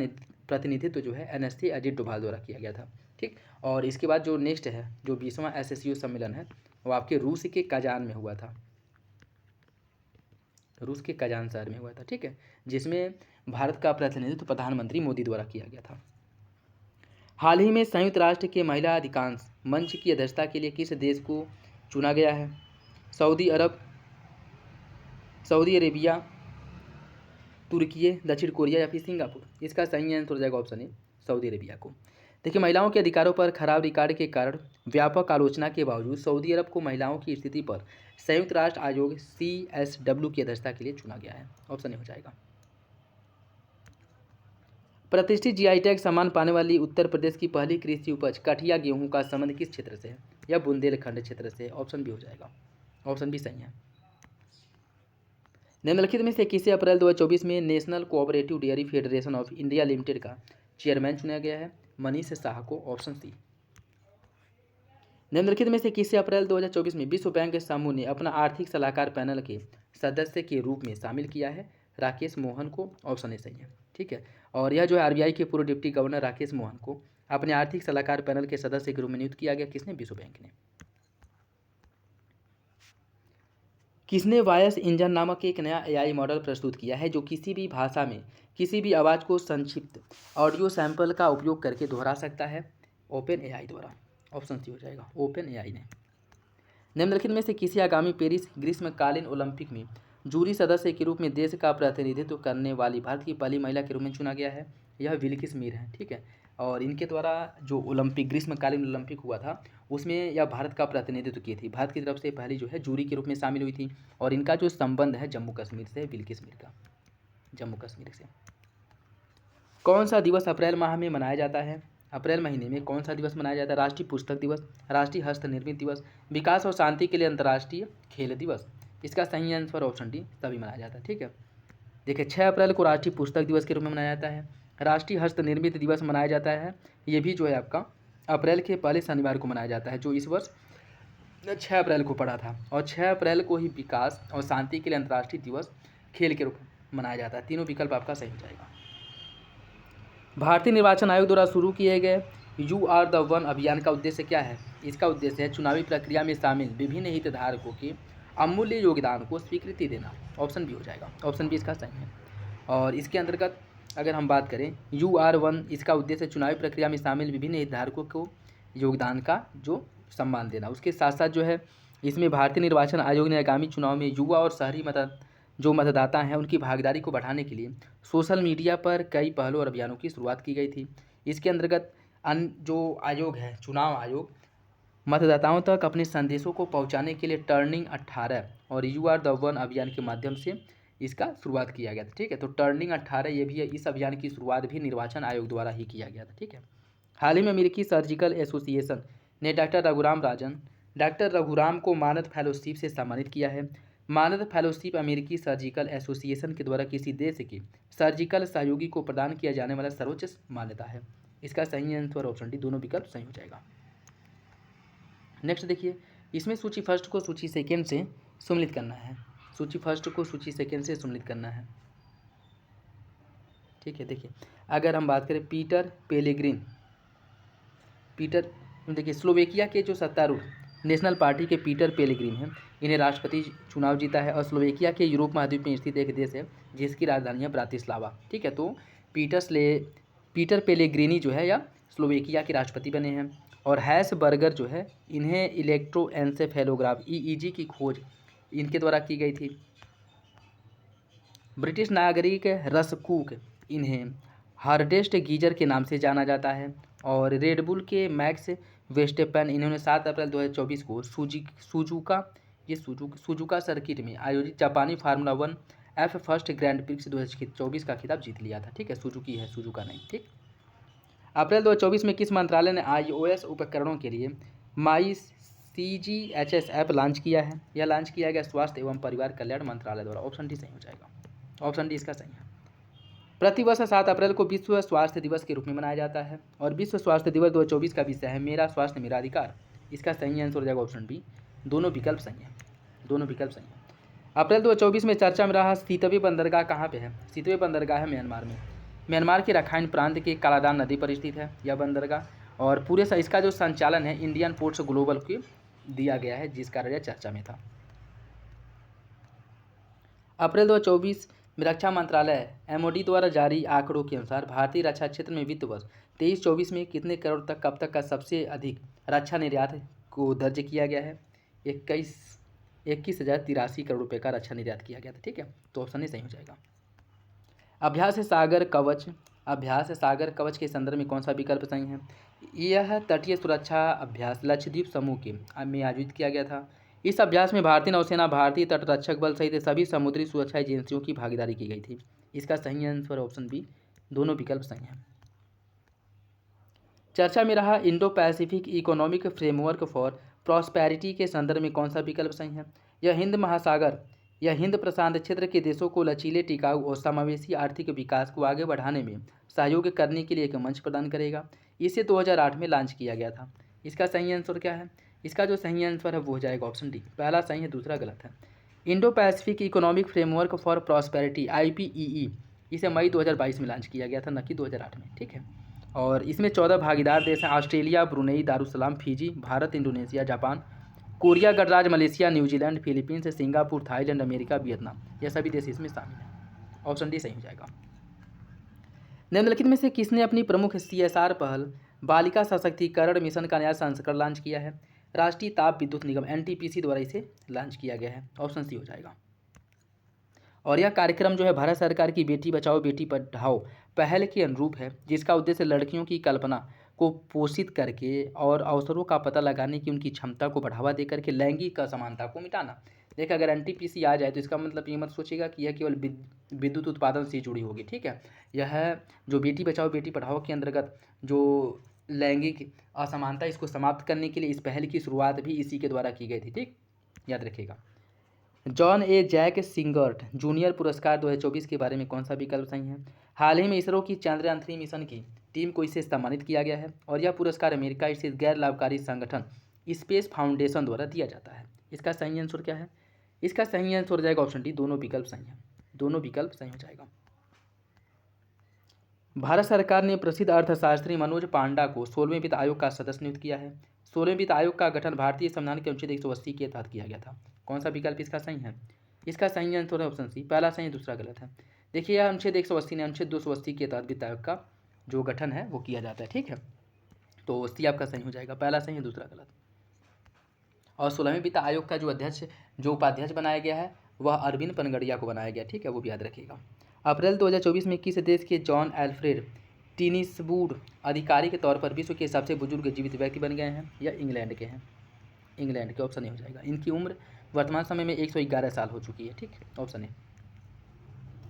प्रतिनिधित्व जो है एनएससी अजीत डोभाल द्वारा किया गया था। ठीक, और इसके बाद जो नेक्स्ट है जो 20वां एससीओ सम्मेलन है वो आपके रूस के कजान में हुआ था। रूस के कजान शहर में हुआ था। ठीक है, जिसमें भारत का प्रतिनिधित्व प्रधानमंत्री मोदी द्वारा किया गया था। हाल ही में संयुक्त राष्ट्र के महिला अधिकांश मंच की अध्यक्षता के लिए किस देश को चुना गया है? सऊदी अरब, सऊदी अरेबिया, तुर्की, दक्षिण कोरिया या फिर सिंगापुर? इसका सही आंसर हो जाएगा ऑप्शन ए, सऊदी अरेबिया को। देखिए, महिलाओं के अधिकारों पर खराब रिकॉर्ड के कारण व्यापक आलोचना के बावजूद सऊदी अरब को महिलाओं की स्थिति पर संयुक्त राष्ट्र आयोग CSW की अध्यक्षता के लिए चुना गया है। ऑप्शन ए हो जाएगा। प्रतिष्ठित GI टैग सम्मान पाने वाली उत्तर प्रदेश की पहली कृषि उपज कठिया गेहूं का संबंध किस क्षेत्र से है? यह बुंदेलखंड क्षेत्र से। ऑप्शन बी हो जाएगा। ऑप्शन बी सही है। निम्नलिखित में से किसे अप्रैल 2024 में National Cooperative Dairy Federation of India Limited का चेयरमैन चुना गया है? मनीष शाह को। Option C. निम्नलिखित में से किसे अप्रैल 2024 में विश्व बैंक समूह ने अपना आर्थिक सलाहकार पैनल के सदस्य के रूप में शामिल किया है? राकेश मोहन को। ऑप्शन ए सही है। ठीक है, और यह जो है RBI के पूर्व डिप्टी गवर्नर राकेश मोहन को अपने आर्थिक सलाहकार पैनल के सदस्य के रूप में नियुक्त किया गया। किसने? विश्व बैंक ने। किसने वॉयस इंजन नामक एक नया AI मॉडल प्रस्तुत किया है जो किसी भी भाषा में किसी भी आवाज़ को संक्षिप्त ऑडियो सैंपल का उपयोग करके दोहरा सकता है? OpenAI द्वारा। ऑप्शन सी हो जाएगा, OpenAI ने। निम्नलिखित में से किसी आगामी पेरिस ग्रीष्मकालीन ओलंपिक में जूरी सदस्य के रूप में देश का प्रतिनिधित्व करने वाली भारत की पहली महिला के रूप में चुना गया है? यह विल्किस मीर है। ठीक है, और इनके द्वारा जो ग्रीष्मकालीन ओलंपिक हुआ था उसमें यह भारत का प्रतिनिधित्व की थी। भारत की तरफ से पहली जो है जूरी के रूप में शामिल हुई थी और इनका जो संबंध है जम्मू कश्मीर से, विल्किस मीर का, जम्मू कश्मीर से। कौन सा दिवस अप्रैल माह में मनाया जाता है? अप्रैल महीने में कौन सा दिवस मनाया जाता है? राष्ट्रीय पुस्तक दिवस, राष्ट्रीय हस्त निर्मित दिवस, विकास और शांति के लिए अंतर्राष्ट्रीय खेल दिवस? इसका सही आंसर ऑप्शन डी, सभी मनाया जाता है। ठीक है, देखिए 6 अप्रैल को राष्ट्रीय पुस्तक दिवस के रूप में मनाया जाता है। राष्ट्रीय हस्त निर्मित दिवस मनाया जाता है, ये भी जो है आपका अप्रैल के पहले शनिवार को मनाया जाता है, जो इस वर्ष 6 अप्रैल को पड़ा था। और 6 अप्रैल को ही विकास और शांति के लिए अंतर्राष्ट्रीय दिवस खेल के रूप में मनाया जाता है। तीनों विकल्प आपका सही हो जाएगा। भारतीय निर्वाचन आयोग द्वारा शुरू किए गए You Are the One अभियान का उद्देश्य क्या है? इसका उद्देश्य है चुनावी प्रक्रिया में शामिल विभिन्न हितधारकों के अमूल्य योगदान को स्वीकृति देना। ऑप्शन बी हो जाएगा। ऑप्शन बी इसका सही है। और इसके अंतर्गत अगर हम बात करें You Are One, इसका उद्देश्य चुनावी प्रक्रिया में शामिल विभिन्न हितधारकों को योगदान का जो सम्मान देना। उसके साथ साथ जो है इसमें भारतीय निर्वाचन आयोग ने आगामी चुनाव में युवा और शहरी मतदाता हैं उनकी भागीदारी को बढ़ाने के लिए सोशल मीडिया पर कई पहलों और अभियानों की शुरुआत की गई थी। इसके अंतर्गत जो आयोग है, चुनाव आयोग, मतदाताओं तक अपने संदेशों को पहुंचाने के लिए टर्निंग 18 और You Are the One अभियान के माध्यम से इसका शुरुआत किया गया था। ठीक है, तो टर्निंग 18 ये भी है, इस अभियान की शुरुआत भी निर्वाचन आयोग द्वारा ही किया गया था। ठीक है, हाल ही में अमेरिकी सर्जिकल एसोसिएशन ने डॉक्टर रघुराम को मानद फेलोशिप से सम्मानित किया है। मानद फेलोशिप अमेरिकी सर्जिकल एसोसिएशन के द्वारा किसी देश के सर्जिकल सहयोगी को प्रदान किया जाने वाला सर्वोच्च मान्यता है। इसका सही आंसर ऑप्शन डी, दोनों विकल्प सही हो जाएगा। नेक्स्ट देखिए, इसमें सूची फर्स्ट को सूची सेकेंड से सम्मिलित करना है। सूची फर्स्ट को सूची सेकेंड से सम्मिलित करना है। ठीक है, देखिए अगर हम बात करें पीटर पेलेग्रिन, देखिए स्लोवेकिया के जो सत्तारूढ़ नेशनल पार्टी के पीटर पेलेग्रिन हैं, इन्हें राष्ट्रपति चुनाव जीता है। और स्लोवेकिया के यूरोप महाद्वीप में स्थित एक देश है जिसकी राजधानी है ब्रातिस्लावा। ठीक है, तो पीटर पेलेग्रिनी जो है या स्लोवेकिया के राष्ट्रपति बने हैं। और हैसबर्गर जो है इन्हें इलेक्ट्रोएन्सेफेलोग्राफ EEG की खोज इनके द्वारा की गई थी। ब्रिटिश नागरिक रसकूक इन्हें हार्डेस्ट गीजर के नाम से जाना जाता है। और रेडबुल के मैक्स वेस्टेपन इन्होंने 7 अप्रैल 2024 को सुजुका सर्किट में आयोजित जापानी formula 1 F first grand prix 2024 का खिताब जीत लिया था। ठीक है, सुजुकी है, सुजुका नहीं। ठीक। अप्रैल 2024 में किस मंत्रालय ने iOS उपकरणों के लिए माई CGHS ऐप लॉन्च किया है? यह लॉन्च किया गया स्वास्थ्य एवं परिवार कल्याण मंत्रालय द्वारा। ऑप्शन डी सही हो जाएगा। ऑप्शन डी इसका सही है। प्रतिवर्ष 7 अप्रैल को विश्व स्वास्थ्य दिवस के रूप में मनाया जाता है और विश्व स्वास्थ्य दिवस 2024 का विषय है मेरा स्वास्थ्य मेरा अधिकार। इसका सही आंसर हो जाएगा ऑप्शन बी। दोनों विकल्प सही हैं। दोनों विकल्प सही हैं। अप्रैल 2024 में चर्चा में रहा सितवे बंदरगाह कहाँ पे है? सितवे बंदरगाह है म्यांमार में। म्यांमार के रखाइन प्रांत के कालादान नदी पर स्थित है यह बंदरगाह। और पूरे इसका जो संचालन है इंडियन पोर्ट्स ग्लोबल को दिया गया है, जिस कारण यह चर्चा में था। अप्रैल 2024 में रक्षा मंत्रालय MOD द्वारा जारी आंकड़ों के अनुसार भारतीय रक्षा क्षेत्र में वित्त वर्ष 23-24 में कितने करोड़ तक कब तक का सबसे अधिक रक्षा निर्यात को दर्ज किया गया है? 21,083 करोड़ रुपये का रक्षा निर्यात किया गया था। ठीक है, तो ऑप्शन ही सही हो जाएगा। अभ्यास सागर कवच के संदर्भ में कौन सा विकल्प सही है? यह तटीय सुरक्षा अभ्यास लक्षद्वीप समूह के में आयोजित किया गया था। इस अभ्यास में भारतीय नौसेना, भारतीय तटरक्षक बल सहित सभी समुद्री सुरक्षा एजेंसियों की भागीदारी की गई थी। इसका सही आंसर ऑप्शन बी। दोनों विकल्प सही हैं। चर्चा में रहा Indo Pacific economic framework for prosperity के संदर्भ में कौन सा विकल्प सही है? यह हिंद प्रशांत क्षेत्र के देशों को लचीले, टिकाऊ और समावेशी आर्थिक विकास को आगे बढ़ाने में सहयोग करने के लिए एक मंच प्रदान करेगा। इसे 2008 में लॉन्च किया गया था। इसका सही आंसर क्या है? इसका जो सही आंसर है वो हो जाएगा ऑप्शन डी। पहला सही है, दूसरा गलत है। Indo Pacific economic framework for prosperity IPEE इसे मई 2022 में लॉन्च किया गया था, न कि 2008 में। ठीक है, और इसमें 14 भागीदार देश हैं। Australia, Brunei, Darussalam, Fiji, Bharat, Indonesia, Japan, Korea गणराज्य, Malaysia, New Zealand, Philippines, Singapore, Thailand, America, Vietnam, ये सभी देश इसमें शामिल हैं। ऑप्शन डी सही हो जाएगा। निम्नलिखित में से किसने अपनी प्रमुख CSR पहल बालिका सशक्तिकरण मिशन का नया संस्करण लॉन्च किया है? राष्ट्रीय ताप विद्युत निगम NTPC द्वारा इसे लॉन्च किया गया है। ऑप्शन सी हो जाएगा। और यह कार्यक्रम जो है भारत सरकार की बेटी बचाओ बेटी पढ़ाओ पहल के अनुरूप है, जिसका उद्देश्य लड़कियों की कल्पना को पोषित करके और अवसरों का पता लगाने की उनकी क्षमता को बढ़ावा दे करके लैंगिक असमानता को मिटाना। देखिए, अगर NTPC आ जाए तो इसका मतलब ये मत सोचिएगा कि यह केवल विद्युत उत्पादन से जुड़ी होगी। ठीक है, यह जो बेटी बचाओ बेटी पढ़ाओ के अंतर्गत जो लैंगिक असमानता, इसको समाप्त करने के लिए इस पहल की शुरुआत भी इसी के द्वारा की गई थी। ठीक, याद रखिएगा। जॉन ए जैक सिंगर्ट जूनियर पुरस्कार 2024 के बारे में कौन सा विकल्प सही है? हाल ही में इसरो की चंद्रयान 3 मिशन की टीम को इसे सम्मानित किया गया है और यह पुरस्कार अमेरिका स्थित गैर लाभकारी संगठन स्पेस फाउंडेशन द्वारा दिया जाता है। इसका सही आंसर क्या है? इसका सही आंसर हो जाएगा ऑप्शन डी। दोनों विकल्प सही हैं। दोनों विकल्प सही हो जाएगा। भारत सरकार ने प्रसिद्ध अर्थशास्त्री मनोज पांडा को 16वें वित्त आयोग का सदस्य नियुक्त किया है। 16वें वित्त आयोग का गठन भारतीय संविधान के अनुच्छेद 180 के तहत किया गया था। कौन सा विकल्प इसका सही है? इसका सही आंसर है ऑप्शन सी। पहला सही है, दूसरा गलत है। देखिए, यह अनुच्छेद 180 ने अनुच्छेद 280 के तहत वित्त आयोग का जो गठन है वो किया जाता है। ठीक है, तो सी आपका सही हो जाएगा। पहला सही है, दूसरा गलत। और 16वें वित्त आयोग का जो उपाध्यक्ष बनाया गया है वह अरविंद पनगड़िया को बनाया गया। ठीक है, वो भी याद रखिएगा। अप्रैल 2024 में किस देश के जॉन एल्फ्रेड टिनिसवुड अधिकारी के तौर पर विश्व के सबसे बुजुर्ग जीवित व्यक्ति बन गए हैं? या इंग्लैंड के हैं? इंग्लैंड के, ऑप्शन ए हो जाएगा। इनकी उम्र वर्तमान समय में 111 साल हो चुकी है। ठीक, ऑप्शन ए।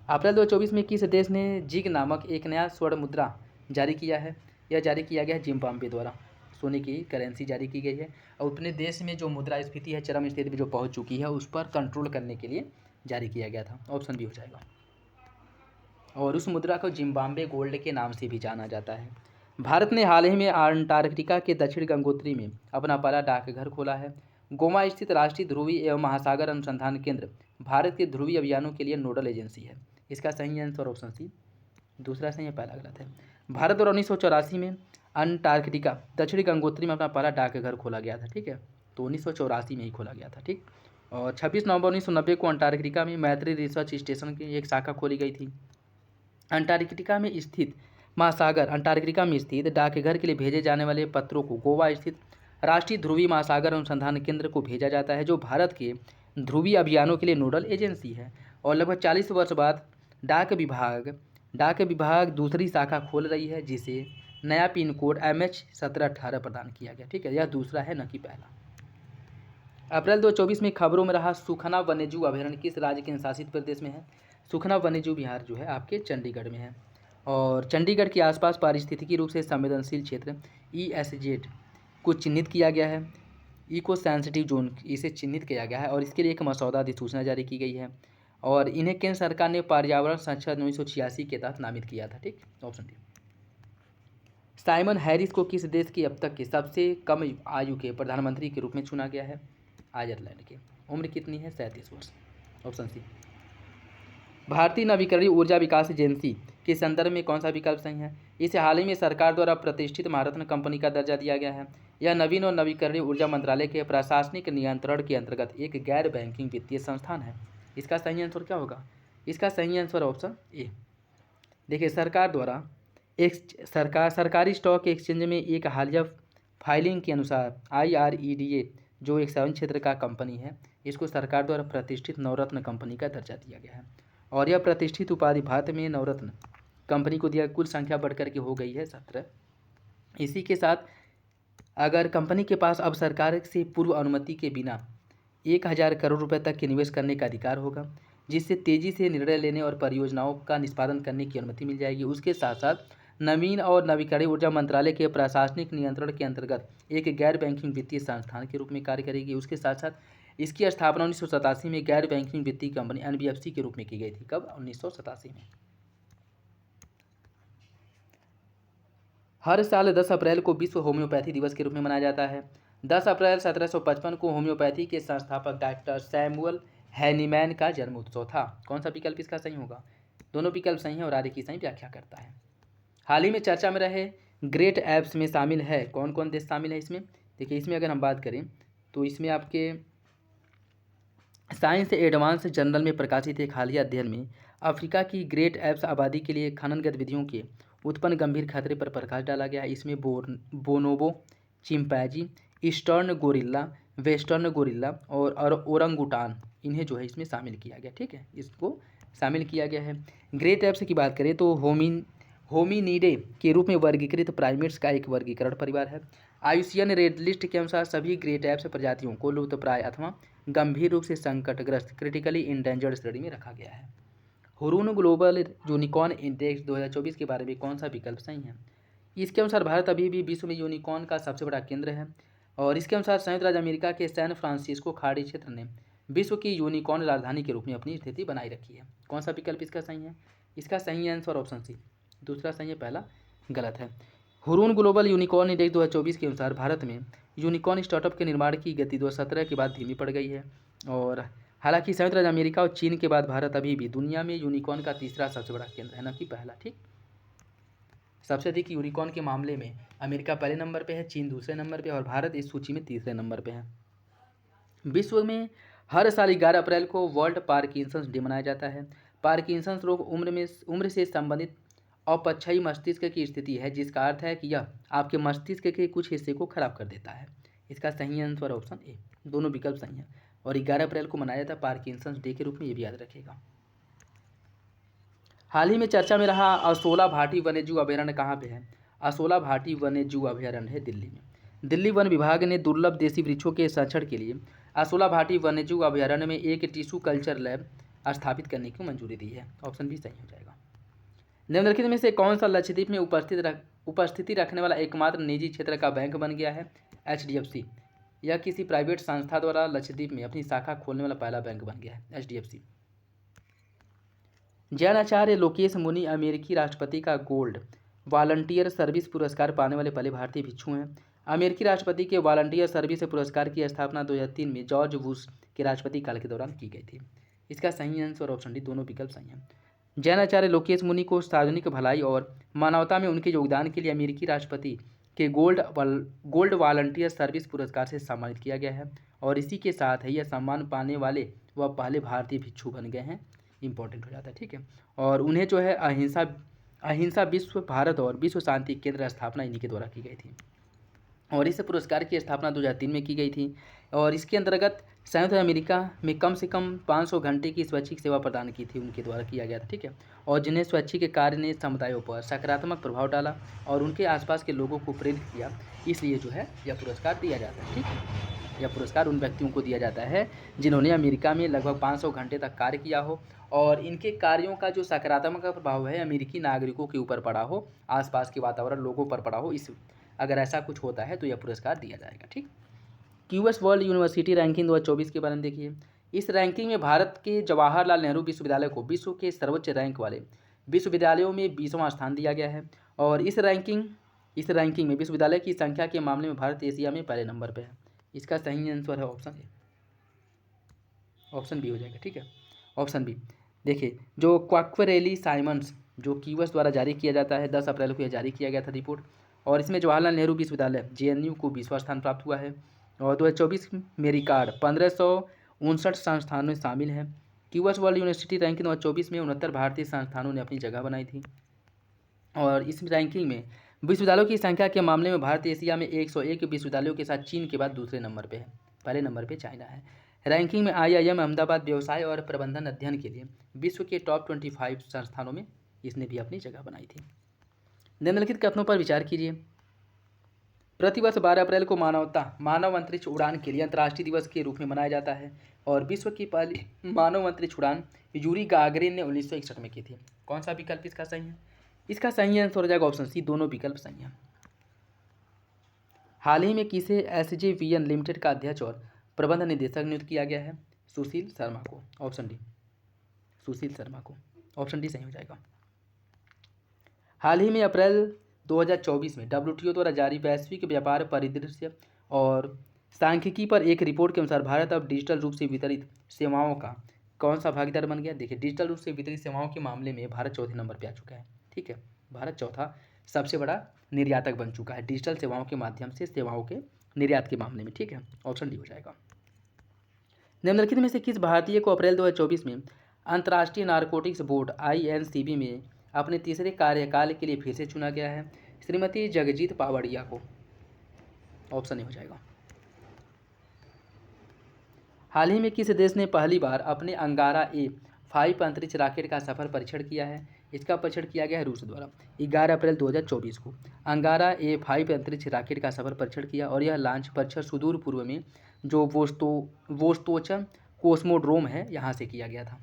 अप्रैल 2024 में किस देश ने जिग नामक एक नया स्वर्ण मुद्रा जारी किया है? यह जारी किया गया है जिम्बाब्वे द्वारा। सोने की करेंसी जारी की गई है और अपने देश में जो मुद्रास्फीति है चरम स्थिति में जो पहुंच चुकी है उस पर कंट्रोल करने के लिए जारी किया गया था। ऑप्शन बी हो जाएगा। और उस मुद्रा को जिम्बाब्वे गोल्ड के नाम से भी जाना जाता है। भारत ने हाल ही में अंटार्कटिका के दक्षिण गंगोत्री में अपना पहला डाकघर खोला है। गोवा स्थित राष्ट्रीय ध्रुवीय एवं महासागर अनुसंधान केंद्र भारत के ध्रुवीय अभियानों के लिए नोडल एजेंसी है। इसका सही आंसर ऑप्शन सी। दूसरा सही है, पहला गलत है। भारत द्वारा 1984 में अंटार्कटिका दक्षिणी गंगोत्री में अपना पहला डाकघर खोला गया था। ठीक है, तो 1984 में ही खोला गया था। ठीक, और 26 नवंबर 1990 को अंटार्कटिका में मैत्री रिसर्च स्टेशन की एक शाखा खोली गई थी। अंटार्कटिका में स्थित डाकघर के लिए भेजे जाने वाले पत्रों को गोवा स्थित राष्ट्रीय ध्रुवीय महासागर अनुसंधान केंद्र को भेजा जाता है, जो भारत के ध्रुवीय अभियानों के लिए नोडल एजेंसी है। और लगभग 40 वर्ष बाद डाक विभाग डाक विभाग दूसरी शाखा खोल रही है जिसे नया पिन कोड MH1718 प्रदान किया गया। ठीक है, यह दूसरा है, न कि पहला। अप्रैल 2024 में खबरों में रहा सुखना वन्यजीव अभयारण्य किस राज्य के शासित प्रदेश में है? सुखना वन्यजीव विहार जो है आपके चंडीगढ़ में है। और चंडीगढ़ के आसपास पारिस्थितिकी रूप से संवेदनशील क्षेत्र ESZ को चिन्हित किया गया है। इको सेंसिटिव जोन इसे चिन्हित किया गया है और इसके लिए एक मसौदा अधिसूचना जारी की गई है और इन्हें केंद्र सरकार ने पर्यावरण संसद 1986 के तहत नामित किया था। ठीक, ऑप्शन डी। साइमन हैरिस को किस देश की अब तक के सबसे कम आयु के प्रधानमंत्री के रूप में चुना गया है? आयरलैंड के। उम्र कितनी है? 37 वर्ष। Option C. भारतीय नवीकरणीय ऊर्जा विकास एजेंसी के संदर्भ में कौन सा विकल्प सही है? इसे हाल ही में सरकार द्वारा प्रतिष्ठित महारत्न कंपनी का दर्जा दिया गया है। यह नवीन और नवीकरणीय ऊर्जा मंत्रालय के प्रशासनिक नियंत्रण के अंतर्गत एक गैर बैंकिंग वित्तीय संस्थान है। इसका सही आंसर क्या होगा? इसका सही आंसर ऑप्शन ए। देखिए, सरकार द्वारा सरकारी स्टॉक एक्सचेंज में एक हालिया फाइलिंग के अनुसार IREDA जो एक सार्वजनिक क्षेत्र का कंपनी है, इसको सरकार द्वारा प्रतिष्ठित नवरत्न कंपनी का दर्जा दिया गया है और यह प्रतिष्ठित उपाधि भारत में नवरत्न कंपनी को दिया। कुल संख्या बढ़कर के हो गई है 17। इसी के साथ अगर कंपनी के पास अब सरकार से पूर्व अनुमति के बिना 1000 करोड़ रुपए तक के निवेश करने का अधिकार होगा, जिससे तेजी से निर्णय लेने और परियोजनाओं का निष्पादन करने की अनुमति मिल जाएगी। उसके साथ साथ नवीन और नवीकरणीय ऊर्जा मंत्रालय के प्रशासनिक नियंत्रण के अंतर्गत एक गैर बैंकिंग वित्तीय संस्थान के रूप में कार्य करेगी। उसके साथ साथ इसकी स्थापना 1987 में गैर बैंकिंग वित्तीय कंपनी NBFC के रूप में की गई थी। कब? 1987 में। हर साल 10 अप्रैल को विश्व होम्योपैथी दिवस के रूप में मनाया जाता है। 10 अप्रैल 1755 को होम्योपैथी के संस्थापक डॉक्टर सैमुअल हैनीमैन का जन्म उत्सव था। कौन सा विकल्प इसका सही होगा? दोनों विकल्प सही हैं और आगे की सही व्याख्या करता है। हाल ही में चर्चा में रहे ग्रेट एप्स में शामिल है, कौन कौन देश शामिल है इसमें? देखिए, इसमें अगर हम बात करें तो इसमें आपके साइंस एडवांस जर्नल में प्रकाशित एक हालिया अध्ययन में अफ्रीका की ग्रेट एप्स आबादी के लिए खनन गतिविधियों के उत्पन्न गंभीर खतरे पर प्रकाश डाला गया है। इसमें बोनोबो, chimpanzee, eastern gorilla, western gorilla और ओरंगुटान, इन्हें जो है इसमें शामिल किया गया। ठीक है, इसको शामिल किया गया है। ग्रेट एप्स की बात करें तो होमिनिडे के रूप में वर्गीकृत प्राइमेट्स का एक वर्गीकरण परिवार है। IUCN रेड लिस्ट के अनुसार सभी ग्रेट एप्स प्रजातियों को लुप्तप्राय अथवा गंभीर रूप से संकटग्रस्त क्रिटिकली इंडेंजर्ड श्रेणी में रखा गया है। हुरून ग्लोबल यूनिकॉर्न इंडेक्स 2024 के बारे में कौन सा विकल्प सही है? इसके अनुसार भारत अभी भी विश्व में यूनिकॉर्न का सबसे बड़ा केंद्र है और इसके अनुसार संयुक्त राज्य अमेरिका के सैन फ्रांसिस्को खाड़ी क्षेत्र ने विश्व की यूनिकॉर्न राजधानी के रूप में अपनी स्थिति बनाई रखी है। कौन सा विकल्प इसका सही है? इसका सही आंसर ऑप्शन सी। दूसरा सही है, पहला गलत है। हुरून ग्लोबल यूनिकॉर्न इंडेक्स 2024 के अनुसार भारत में यूनिकॉर्न स्टार्टअप के निर्माण की गति 2017 के बाद धीमी पड़ गई है और हालांकि संयुक्त राज्य अमेरिका और चीन के बाद भारत अभी भी दुनिया में यूनिकॉर्न का तीसरा सबसे बड़ा केंद्र है, न कि पहला। ठीक, सबसे अधिक यूनिकॉर्न के मामले में अमेरिका पहले नंबर पे है, चीन दूसरे नंबर पे और भारत इस सूची में तीसरे नंबर पे है। विश्व में हर साल 11 अप्रैल को वर्ल्ड पार्किंसंस डे मनाया जाता है। पार्किंसंस रोग उम्र से संबंधित अपक्षयी मस्तिष्क की स्थिति है, जिसका अर्थ है कि यह आपके मस्तिष्क के कुछ हिस्से को खराब कर देता है। इसका सही आंसर ऑप्शन ए। दोनों विकल्प सही हैं और 11 अप्रैल को मनाया जाता है पार्किंसंस डे के रूप में, ये भी याद रखिएगा। हाल ही में चर्चा में रहा असोला भाटी वन्यजीव अभयारण्य कहाँ पे है? असोला भाटी वन्यजीव अभयारण्य है दिल्ली में। दिल्ली वन विभाग ने दुर्लभ देसी वृक्षों के संरक्षण के लिए असोला भाटी वन्यजीव अभयारण्य में एक टिश्यू कल्चर लैब स्थापित करने की मंजूरी दी है। ऑप्शन भी सही हो जाएगा। निम्नलिखित में से कौन सा लक्षद्वीप में उपस्थिति रखने वाला एकमात्र निजी क्षेत्र का बैंक बन गया है? HDFC। यह किसी प्राइवेट संस्था द्वारा लक्षद्वीप में अपनी शाखा खोलने वाला पहला बैंक बन गया है, HDFC। जैनाचार्य लोकेश मुनि अमेरिकी राष्ट्रपति का गोल्ड वॉलंटियर सर्विस पुरस्कार पाने वाले पहले भारतीय भिक्षु हैं। अमेरिकी राष्ट्रपति के वॉलंटियर सर्विस पुरस्कार की स्थापना 2003 में जॉर्ज बुश के राष्ट्रपति काल के दौरान की गई थी। इसका सही आंसर ऑप्शन डी। दोनों विकल्प सही हैं। जैनाचार्य लोकेश मुनि को सार्वजनिक भलाई और मानवता में उनके योगदान के लिए अमेरिकी राष्ट्रपति के गोल्ड वॉलंटियर सर्विस पुरस्कार से सम्मानित किया गया है और इसी के साथ ही यह सम्मान पाने वाले वह पहले भारतीय भिक्षु बन गए हैं। इंपॉर्टेंट हो जाता है। ठीक है, और उन्हें जो है अहिंसा विश्व भारत और विश्व शांति केंद्र स्थापना इन्हीं के द्वारा की गई थी और इस पुरस्कार की स्थापना 2003 में की गई थी और इसके अंतर्गत संयुक्त अमेरिका में कम से कम 500 घंटे की स्वैच्छिक सेवा प्रदान की थी, उनके द्वारा किया गया था, ठीक है। और जिन्हें स्वैच्छिक कार्य ने समुदायों पर सकारात्मक प्रभाव डाला और उनके आसपास के लोगों को प्रेरित किया, इसलिए जो है यह पुरस्कार दिया जाता है, ठीक है। यह पुरस्कार उन व्यक्तियों को दिया जाता है जिन्होंने अमेरिका में लगभग 500 घंटे तक कार्य किया हो और इनके कार्यों का जो सकारात्मक प्रभाव है अमेरिकी नागरिकों के ऊपर पड़ा हो, आसपास के वातावरण लोगों पर पड़ा हो, इस अगर ऐसा कुछ होता है तो यह पुरस्कार दिया जाएगा, ठीक। क्यूएस वर्ल्ड यूनिवर्सिटी रैंकिंग 2024 के बारे में देखिए। इस रैंकिंग में भारत के जवाहरलाल नेहरू विश्वविद्यालय को विश्व के सर्वोच्च रैंक वाले विश्वविद्यालयों में 20वां स्थान दिया गया है। और इस रैंकिंग में विश्वविद्यालय की संख्या के मामले में भारत एशिया में पहले नंबर पर है। इसका सही आंसर है ऑप्शन बी हो जाएगा, ठीक है। ऑप्शन बी देखिए, जो क्वाक्वरेली साइमंड्स जो क्यूएस द्वारा जारी किया जाता है, 10 अप्रैल को यह जारी किया गया था रिपोर्ट, और इसमें जवाहरलाल नेहरू विश्वविद्यालय जेएनयू को 20वां स्थान प्राप्त हुआ है। और 2024 में रिकॉर्ड 1559 संस्थानों में शामिल हैं। क्यूएस वर्ल्ड यूनिवर्सिटी रैंकिंग 2024 में 69 भारतीय संस्थानों ने अपनी जगह बनाई थी। और इस रैंकिंग में विश्वविद्यालयों की संख्या के मामले में भारत एशिया में 101 विश्वविद्यालयों के साथ चीन के बाद दूसरे नंबर पर है, पहले नंबर पर चाइना है। रैंकिंग में IIM अहमदाबाद व्यवसाय और प्रबंधन अध्ययन के लिए विश्व के टॉप 25 संस्थानों में इसने भी अपनी जगह बनाई थी। निम्नलिखित कथनों पर विचार कीजिए। प्रतिवर्ष 12 अप्रैल को मानव अंतरिक्ष उड़ान के लिए अंतर्राष्ट्रीय दिवस के रूप में मनाया जाता है और विश्व की पहली मानव अंतरिक्ष उड़ान यूरी गागरिन ने 1961 में की थी। कौन सा विकल्प इसका सही है? इसका सही आंसर हो जाएगा ऑप्शन सी, दोनों विकल्प सही हैं। हाल ही में किसे SJVN लिमिटेड का अध्यक्ष और प्रबंध निदेशक नियुक्त किया गया है? सुशील शर्मा को। ऑप्शन डी, सुशील शर्मा को। ऑप्शन डी सही हो जाएगा। हाल ही में अप्रैल 2024 में WTO द्वारा जारी वैश्विक व्यापार परिदृश्य और सांख्यिकी पर एक रिपोर्ट के अनुसार भारत अब डिजिटल रूप से वितरित सेवाओं का कौन सा भागीदार बन गया? देखिए, डिजिटल रूप से वितरित सेवाओं के मामले में भारत चौथे नंबर पर आ चुका है, ठीक है। भारत चौथा सबसे बड़ा निर्यातक बन चुका है डिजिटल सेवाओं के माध्यम से सेवाओं के निर्यात के मामले में, ठीक है। ऑप्शन डी हो जाएगा। निम्नलिखित में से किस भारतीय को अप्रैल 2024 में अंतर्राष्ट्रीय नारकोटिक्स बोर्ड INCB में अपने तीसरे कार्यकाल के लिए फिर से चुना गया है? श्रीमती जगजीत पावड़िया को। ऑप्शन ए हो जाएगा। हाल ही में किस देश ने पहली बार अपने अंगारा A5 अंतरिक्ष रॉकेट का सफल परीक्षण किया है? इसका परीक्षण किया गया है रूस द्वारा 11 अप्रैल 2024 को। अंगारा A5 अंतरिक्ष रॉकेट का सफल परीक्षण किया और यह लॉन्च परीक्षण सुदूर पूर्व में जो वोस्तोचन कोस्मोड्रोम है यहाँ से किया गया था।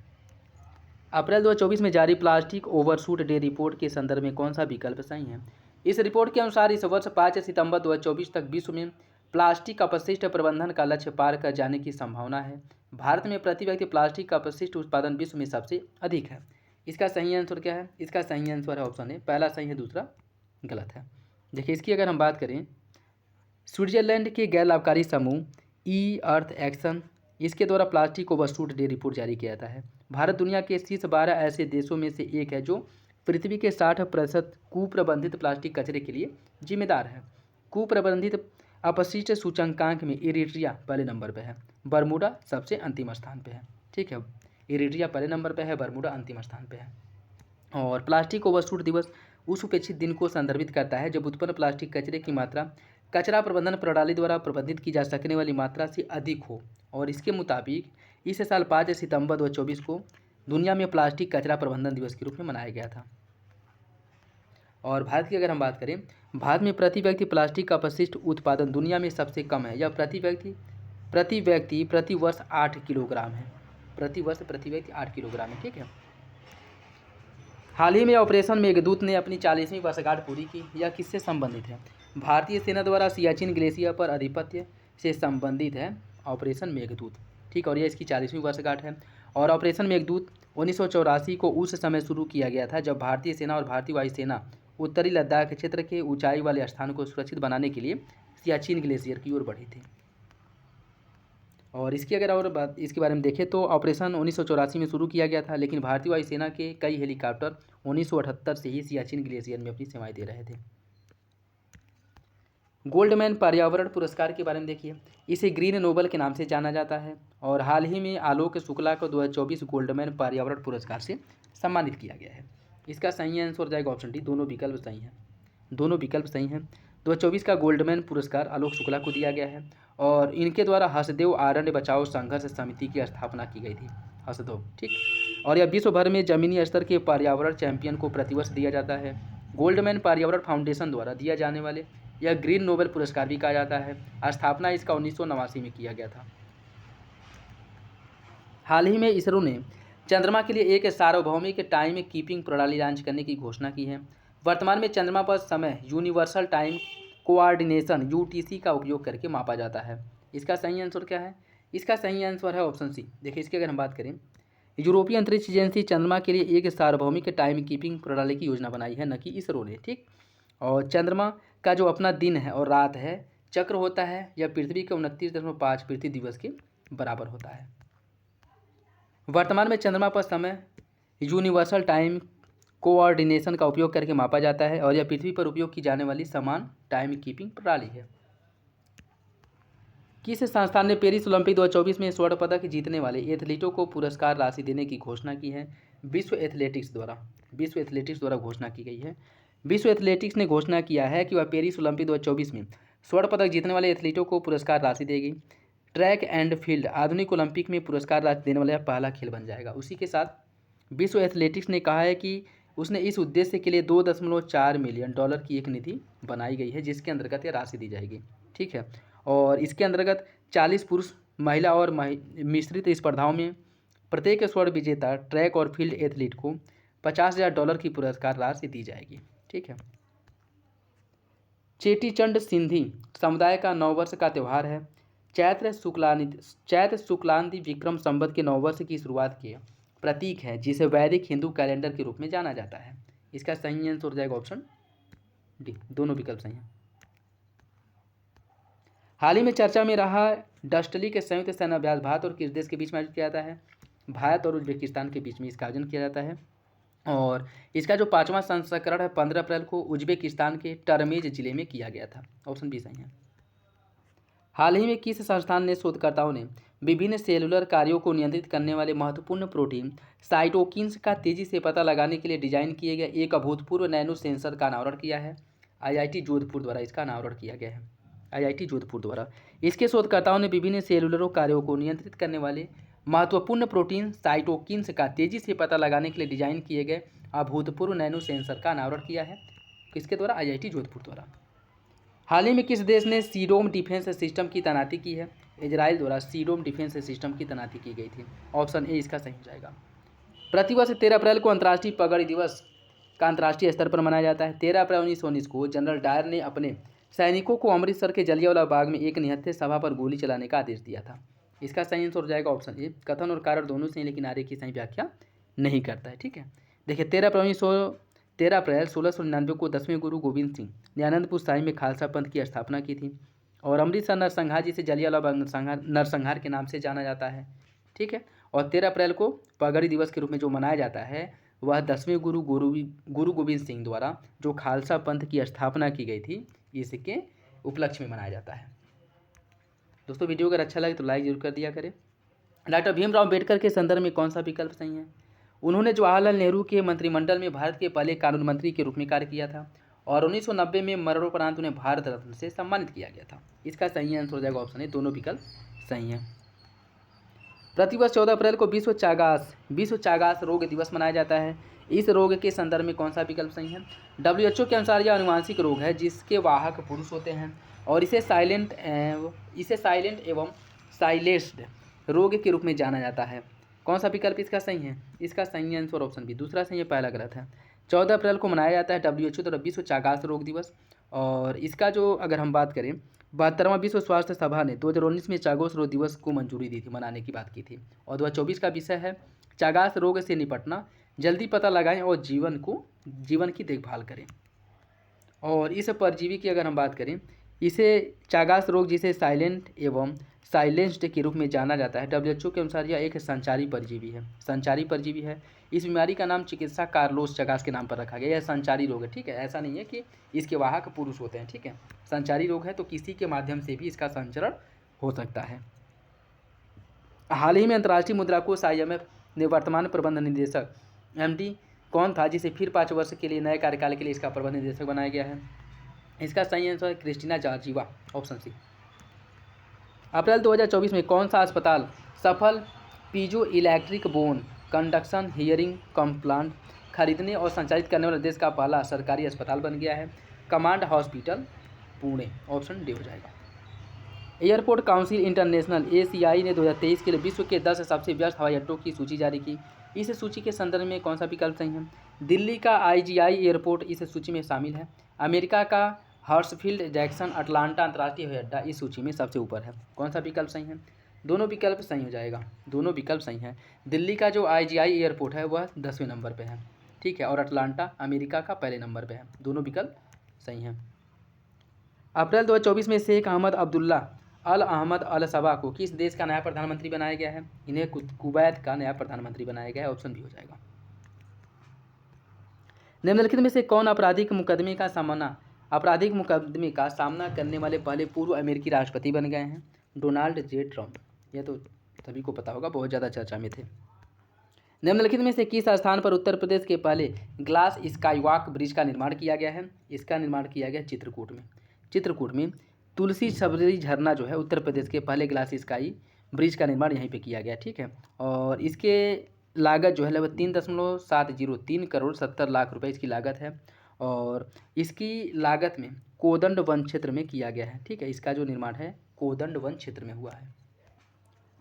अप्रैल 2024 में जारी प्लास्टिक ओवरशूट डे रिपोर्ट के संदर्भ में कौन सा विकल्प सही है? इस रिपोर्ट के अनुसार इस वर्ष 5 सितंबर 2024 तक विश्व में प्लास्टिक अपशिष्ट प्रबंधन का लक्ष्य पार कर जाने की संभावना है। भारत में प्रति व्यक्ति प्लास्टिक का अपशिष्ट उत्पादन विश्व में सबसे अधिक है। इसका सही आंसर क्या है? इसका सही आंसर है ऑप्शन ए, पहला सही है, दूसरा गलत है। देखिए, इसकी अगर हम बात करें, स्विट्जरलैंड के गैर लाभकारी समूह ई अर्थ एक्शन इसके द्वारा प्लास्टिक ओवरशूट डे रिपोर्ट जारी किया जाता है। भारत दुनिया के शीर्ष 12 ऐसे देशों में से एक है जो पृथ्वी के 60% कुप्रबंधित प्लास्टिक कचरे के लिए जिम्मेदार है। कुप्रबंधित अपशिष्ट सूचकांक में इरिट्रिया पहले नंबर पर है, बरमूडा सबसे अंतिम स्थान पर है, ठीक है। इरिट्रिया पहले नंबर पर है, बरमूडा अंतिम स्थान पर है। और प्लास्टिक ओवरशूट दिवस उस उपेक्षित दिन को संदर्भित करता है जब उत्पन्न प्लास्टिक कचरे की मात्रा कचरा प्रबंधन प्रणाली द्वारा प्रबंधित की जा सकने वाली मात्रा से अधिक हो। और इसके मुताबिक इस साल 5 सितंबर 2024 को दुनिया में प्लास्टिक कचरा प्रबंधन दिवस के रूप में मनाया गया था। और भारत की अगर हम बात करें, भारत में प्रति व्यक्ति प्लास्टिक का अपशिष्ट उत्पादन दुनिया में सबसे कम है। यह प्रति वर्ष 8 किलोग्राम है। प्रति व्यक्ति 8 किलोग्राम है, ठीक है। हाल ही में ऑपरेशन मेघदूत ने अपनी 40वीं वर्षगांठ पूरी की। यह किससे संबंधित है? भारतीय सेना द्वारा सियाचिन ग्लेशियर पर आधिपत्य से संबंधित है ऑपरेशन मेघदूत, ठीक। और यह इसकी 40वीं वर्षगांठ है। और ऑपरेशन मेघदूत 1984 को उस समय शुरू किया गया था जब भारतीय सेना और भारतीय वायुसेना उत्तरी लद्दाख क्षेत्र के ऊंचाई वाले स्थानों को सुरक्षित बनाने के लिए सियाचिन ग्लेशियर की ओर बढ़ी थी। और इसकी अगर और बात इसके बारे में देखें तो ऑपरेशन 1984 में शुरू किया गया था, लेकिन भारतीय वायुसेना के कई हेलीकॉप्टर 1978 से ही सियाचिन ग्लेशियर में अपनी सेवाएं दे रहे थे। गोल्डमैन पर्यावरण पुरस्कार के बारे में देखिए। इसे ग्रीन नोबल के नाम से जाना जाता है और हाल ही में आलोक शुक्ला को 2024 गोल्डमैन पर्यावरण पुरस्कार से सम्मानित किया गया है। इसका सही आंसर हो जाएगा ऑप्शन डी, दोनों विकल्प सही हैं। 2024 का गोल्डमैन पुरस्कार आलोक शुक्ला को दिया गया है। और इनके द्वारा हसदेव अरण्य बचाओ संघर्ष समिति की स्थापना की गई थी। हसदेव, ठीक। और यह विश्व भर में जमीनी स्तर के पर्यावरण चैंपियन को प्रतिवर्ष दिया जाता है। गोल्डमैन पर्यावरण फाउंडेशन द्वारा दिया जाने वाले यह ग्रीन नोबेल पुरस्कार भी कहा जाता है। स्थापना इसका 1989 में किया गया था। हाल ही में इसरो ने चंद्रमा के लिए एक सार्वभौमिक टाइम कीपिंग प्रणाली लॉन्च करने की घोषणा की है। वर्तमान में चंद्रमा पर समय यूनिवर्सल टाइम कोऑर्डिनेशन (UTC) का उपयोग करके मापा जाता है। इसका सही आंसर क्या है? इसका सही आंसर है ऑप्शन सी। देखिए, इसकी अगर हम बात करें, यूरोपीय अंतरिक्ष एजेंसी चंद्रमा के लिए एक सार्वभौमिक टाइम कीपिंग प्रणाली की योजना बनाई है, न कि इसरो ने, ठीक। और चंद्रमा का जो अपना दिन है और रात है चक्र होता है, यह पृथ्वी के 29.5 पृथ्वी दिवस के बराबर होता है। वर्तमान में चंद्रमा पर समय यूनिवर्सल टाइम कोऑर्डिनेशन का उपयोग करके मापा जाता है और यह पृथ्वी पर उपयोग की जाने वाली समान टाइम कीपिंग प्रणाली है। किस संस्थान ने पेरिस ओलंपिक 2024 में स्वर्ण पदक जीतने वाले एथलीटों को पुरस्कार राशि देने की घोषणा की है? विश्व एथलेटिक्स द्वारा घोषणा की गई है। विश्व एथलेटिक्स ने घोषणा किया है कि वह पेरिस ओलंपिक 2024 में स्वर्ण पदक जीतने वाले एथलीटों को पुरस्कार राशि देगी। ट्रैक एंड फील्ड आधुनिक ओलंपिक में पुरस्कार राशि देने वाला पहला खेल बन जाएगा। उसी के साथ विश्व एथलेटिक्स ने कहा है कि उसने इस उद्देश्य के लिए $2.4 मिलियन की एक निधि बनाई गई है, जिसके अंतर्गत यह राशि दी जाएगी, ठीक है। और इसके अंतर्गत 40 पुरुष, महिला और मिश्रित स्पर्धाओं में प्रत्येक स्वर्ण विजेता ट्रैक और फील्ड एथलीट को $50,000 की पुरस्कार राशि दी जाएगी, ठीक है। चेटीचंड सिंधी समुदाय का नववर्ष का त्यौहार है। चैत्र शुक्लांति विक्रम संवत के नववर्ष की शुरुआत के प्रतीक है, जिसे वैदिक हिंदू कैलेंडर के रूप में जाना जाता है। इसका सही आंसर हो जाएगा ऑप्शन डी। दोनों विकल्प सही हैं। हाल ही में चर्चा में रहा डस्टली के संयुक्त सैन्य अभ्यास भारत और किस देश के बीच में आयोजित किया जाता है? भारत और उज्बेकिस्तान के बीच में इसका आयोजन किया जाता है। और इसका जो 5वां संस्करण है 15 अप्रैल को उज्बेकिस्तान के टर्मेज जिले में किया गया था। ऑप्शन बी सही है। हाल ही में किस संस्थान ने शोधकर्ताओं ने विभिन्न सेलुलर कार्यों को नियंत्रित करने वाले महत्वपूर्ण प्रोटीन साइटोकिन्स का तेजी से पता लगाने के लिए डिजाइन किए गए एक अभूतपूर्व नैनो सेंसर का अनावरण किया है? IIT जोधपुर द्वारा इसका अनावरण किया गया है। IIT जोधपुर द्वारा इसके शोधकर्ताओं ने विभिन्न सेलुलर कार्यों को नियंत्रित करने वाले महत्वपूर्ण प्रोटीन साइटोकिन्स का तेजी से पता लगाने के लिए डिजाइन किए गए अभूतपूर्व नैनो सेंसर का अनावरण किया है। किसके द्वारा? IIT जोधपुर द्वारा। हाल ही में किस देश ने सीडोम डिफेंस सिस्टम की तैनाती की है? इजराइल द्वारा सीडोम डिफेंस सिस्टम की तैनाती की गई थी। ऑप्शन ए इसका सही हो जाएगा। प्रतिवर्ष 13 अप्रैल को अंतर्राष्ट्रीय पगड़ी दिवस का अंतर्राष्ट्रीय स्तर पर मनाया जाता है। 13 अप्रैल 1919 को जनरल डायर ने अपने सैनिकों को अमृतसर के जलियांवाला बाग में एक निहत्थे सभा पर गोली चलाने का आदेश दिया था। इसका सही आंसर हो जाएगा ऑप्शन ए। कथन और कारण दोनों सही, लेकिन आगे की सही व्याख्या नहीं करता है, ठीक है। देखिए, 13 अप्रैल 1699 को 10वें गुरु गोविंद सिंह ने आनंदपुर साहिब में खालसा पंथ की स्थापना की थी। और अमृतसर नरसंहार, जिसे जलियांवाला बाग नरसंहार के नाम से जाना जाता है, ठीक है। और 13 अप्रैल को पगड़ी दिवस के रूप में जो मनाया जाता है वह 10वें गुरु गोविंद सिंह द्वारा जो खालसा पंथ की स्थापना की गई थी, इसके उपलक्ष्य में मनाया जाता है। दोस्तों, वीडियो अगर अच्छा लगे तो लाइक जरूर कर दिया करें। डॉक्टर भीमराव अम्बेडकर के संदर्भ में कौन सा विकल्प सही है? उन्होंने जवाहरलाल नेहरू के मंत्रिमंडल में भारत के पहले कानून मंत्री के रूप में कार्य किया था और 1990 में मरणोपरांत उन्हें भारत रत्न से सम्मानित किया गया था। इसका सही आंसर हो जाएगा ऑप्शन ए। दोनों विकल्प सही हैं। प्रतिवर्ष 14 अप्रैल को विश्व चागास रोग दिवस मनाया जाता है। इस रोग के संदर्भ में कौन सा विकल्प सही है? WHO के अनुसार यह अनुवांशिक रोग है जिसके वाहक पुरुष होते हैं और इसे साइलेंट एवं साइलेंस्ड रोग के रूप में जाना जाता है। कौन सा विकल्प इसका सही है? इसका सही आंसर ऑप्शन बी। दूसरा सही है, पहला गलत है। 14 अप्रैल को मनाया जाता है WHO द्वारा विश्व चागास रोग दिवस। और इसका जो अगर हम बात करें, 72वां विश्व स्वास्थ्य सभा ने 2019 में चागास रोग दिवस को मंजूरी दी थी, मनाने की बात की थी। और 2024 का विषय है चागास रोग से निपटना, जल्दी पता लगाएं और जीवन की देखभाल करें। और इस परजीवी की अगर हम बात करें, इसे चागास रोग जिसे साइलेंट एवं साइलेंस्ड के रूप में जाना जाता है, WHO के अनुसार यह एक संचारी परजीवी है। इस बीमारी का नाम चिकित्सा कार्लोस चगास के नाम पर रखा गया। यह संचारी रोग है, ठीक है। ऐसा नहीं है कि इसके वाहक पुरुष होते हैं, ठीक है। संचारी रोग है तो किसी के माध्यम से भी इसका संचरण हो सकता है। हाल ही में अंतर्राष्ट्रीय मुद्रा कोष IMF ने वर्तमान प्रबंध निदेशक MD कौन था, जिसे फिर 5 वर्ष के लिए नए कार्यकाल के लिए इसका प्रबंध निदेशक बनाया गया है? इसका सही आंसर है Kristina Georgieva. Option C. April 2024 में कौन सा अस्पताल सफल piezoelectric bone conduction hearing implant खरीदने और संचालित करने वाला देश का पहला सरकारी अस्पताल बन गया है? Command hospital Pune, option D हो जाएगा। एयरपोर्ट काउंसिल इंटरनेशनल ACI ने 2023 के लिए विश्व के 10 सबसे व्यस्त हवाई अड्डों की सूची जारी की। इस सूची के संदर्भ में कौन सा विकल्प सही है? दिल्ली का IGI एयरपोर्ट इस सूची में शामिल है। अमेरिका का हर्ट्सफील्ड जैक्सन अटलांटा अंतर्राष्ट्रीय हवाई अड्डा इस सूची में सबसे ऊपर है। कौन सा विकल्प सही है? दोनों विकल्प सही हो जाएगा, दोनों विकल्प सही हैं। दिल्ली का जो IGI एयरपोर्ट है वह 10वें नंबर पे है, ठीक है, और अटलांटा अमेरिका का पहले नंबर पे है। दोनों विकल्प सही हैं। अप्रैल 2024 में शेख अहमद अब्दुल्ला अल अहमद अल सबा को किस देश का नया प्रधानमंत्री बनाया गया है? इन्हें कुवैत का नया प्रधानमंत्री बनाया गया है, ऑप्शन बी हो जाएगा। निम्नलिखित में से कौन आपराधिक मुकदमे का सामना करने वाले पहले पूर्व अमेरिकी राष्ट्रपति बन गए हैं? Donald J Trump. यह तो सभी को पता होगा, बहुत ज़्यादा चर्चा में थे। निम्नलिखित में से किस स्थान पर उत्तर प्रदेश के पहले ग्लास स्काईवॉक ब्रिज का निर्माण किया गया है? इसका निर्माण किया गया चित्रकूट में। चित्रकूट में तुलसी सबरी झरना जो है उत्तर प्रदेश के पहले ग्लास स्काई ब्रिज का निर्माण यहीं पे किया गया, ठीक है। और इसके लागत जो है लगभग 3.703 करोड़ 70 लाख रुपए इसकी लागत है। और इसकी लागत में कोदंड वन क्षेत्र में किया गया है, ठीक है। इसका जो निर्माण है कोदंड वन क्षेत्र में हुआ है।